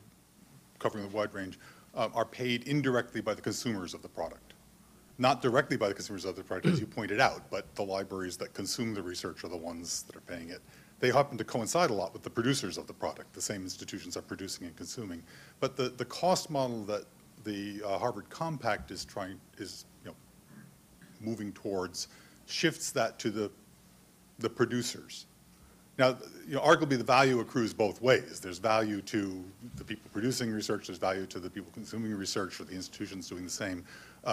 Speaker 10: covering the wide range, are paid indirectly by the consumers of the product. Not directly by the consumers of the product, as you pointed out, but the libraries that consume the research are the ones that are paying it. They happen to coincide a lot with the producers of the product. The same institutions are producing and consuming. But the cost model that the Harvard Compact is moving towards shifts that to the producers. Now, you know, arguably the value accrues both ways. There's value to the people producing research, there's value to the people consuming research, or the institutions doing the same.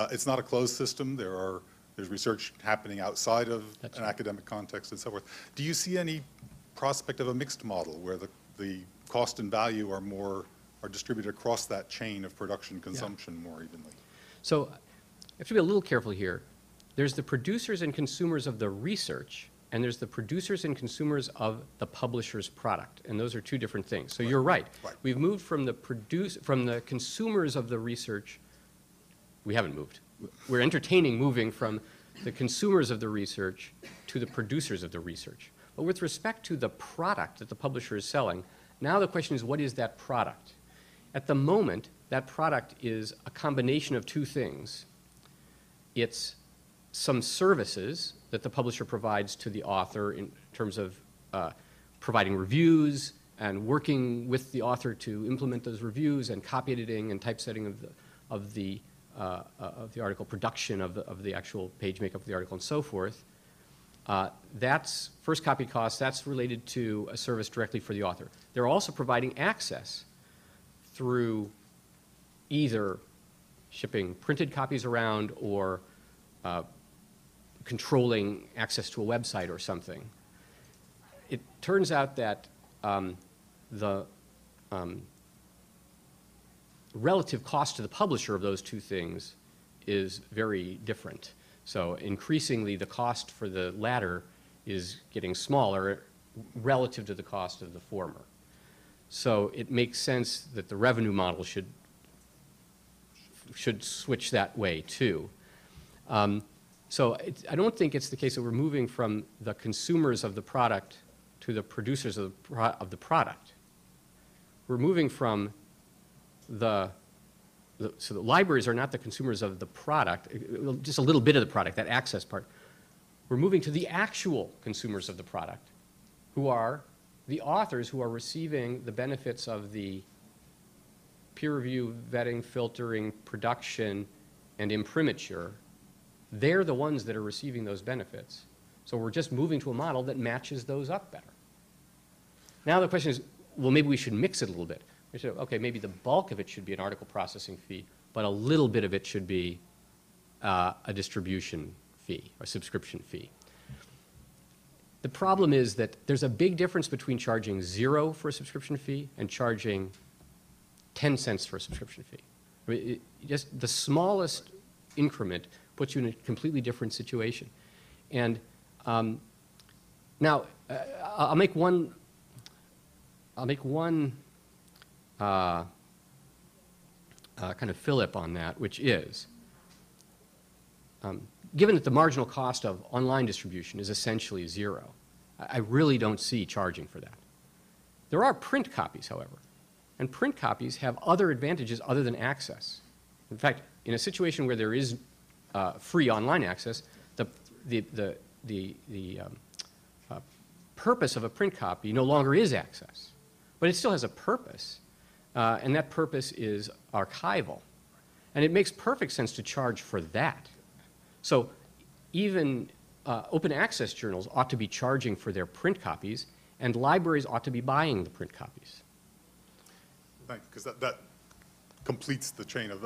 Speaker 10: It's not a closed system. There's research happening outside of an academic context and so forth. Do you see any prospect of a mixed model where the cost and value are distributed across that chain of production consumption more evenly?
Speaker 2: So I have to be a little careful here. There's the producers and consumers of the research, and there's the producers and consumers of the publisher's product, and those are two different things. So you're right. We've moved from the consumers of the research. We haven't moved. We're entertaining moving from the consumers of the research to the producers of the research. But with respect to the product that the publisher is selling, now the question is, what is that product? At the moment, that product is a combination of two things. It's some services that the publisher provides to the author in terms of providing reviews and working with the author to implement those reviews, and copy editing and typesetting of the article, production of the actual page makeup of the article, and so forth. That's first copy costs. That's related to a service directly for the author. They're also providing access through either shipping printed copies around or controlling access to a website or something. It turns out that the relative cost to the publisher of those two things is very different. So increasingly, the cost for the latter is getting smaller relative to the cost of the former. So it makes sense that the revenue model should switch that way too. So I don't think it's the case that we're moving from the consumers of the product to the producers of the product. We're moving from so the libraries are not the consumers of the product, just a little bit of the product, that access part. We're moving to the actual consumers of the product, who are the authors who are receiving the benefits of the peer review, vetting, filtering, production, and imprimatur. They're the ones that are receiving those benefits. So we're just moving to a model that matches those up better. Now the question is, well, maybe we should mix it a little bit. We should, okay, maybe the bulk of it should be an article processing fee, but a little bit of it should be a distribution fee, or subscription fee. The problem is that there's a big difference between charging 0 for a subscription fee and charging 10 cents for a subscription fee. I mean, just the smallest increment puts you in a completely different situation. And now I'll make one kind of fillip on that, which is, given that the marginal cost of online distribution is essentially 0, I really don't see charging for that. There are print copies, however, and print copies have other advantages other than access. In fact, in a situation where there is free online access, the purpose of a print copy no longer is access. But it still has a purpose, and that purpose is archival. And it makes perfect sense to charge for that. So even open access journals ought to be charging for their print copies, and libraries ought to be buying the print copies.
Speaker 10: Thank you, because that completes the chain of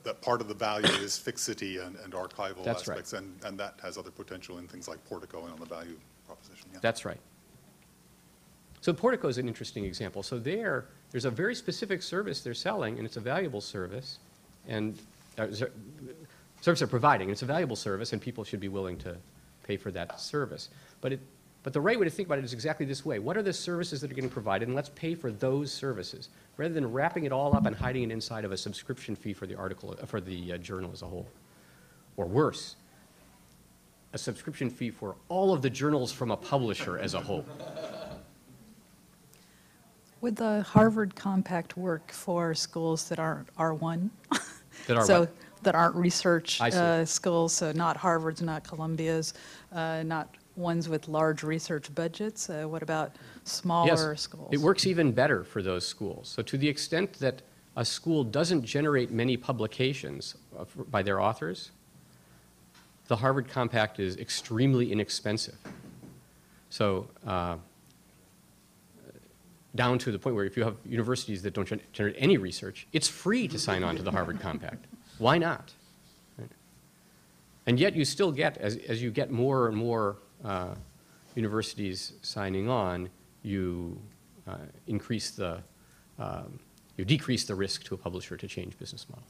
Speaker 10: that part of the value is fixity and archival
Speaker 2: That's
Speaker 10: aspects,
Speaker 2: right.
Speaker 10: and that has other potential in things like Portico and on the value proposition. Yeah.
Speaker 2: That's right. So Portico is an interesting example. So there's a very specific service they're selling, and it's a valuable service, and service they're providing, and it's a valuable service, and people should be willing to pay for that service. But the right way to think about it is exactly this way. What are the services that are getting provided, and let's pay for those services, rather than wrapping it all up and hiding it inside of a subscription fee for the article, for the journal as a whole. Or worse, a subscription fee for all of the journals from a publisher as a whole.
Speaker 11: Would the Harvard Compact work for schools that aren't R1?
Speaker 2: That are
Speaker 11: So
Speaker 2: what?
Speaker 11: that aren't research
Speaker 2: I see.
Speaker 11: schools, so not Harvard's, not Columbia's, not ones with large research budgets? What about smaller schools?
Speaker 2: It works even better for those schools. So to the extent that a school doesn't generate many publications by their authors, the Harvard Compact is extremely inexpensive. So down to the point where if you have universities that don't generate any research, it's free to sign on to the Harvard Compact. Why not? Right? And yet you still get, as you get more and more universities signing on, you decrease the risk to a publisher to change business model.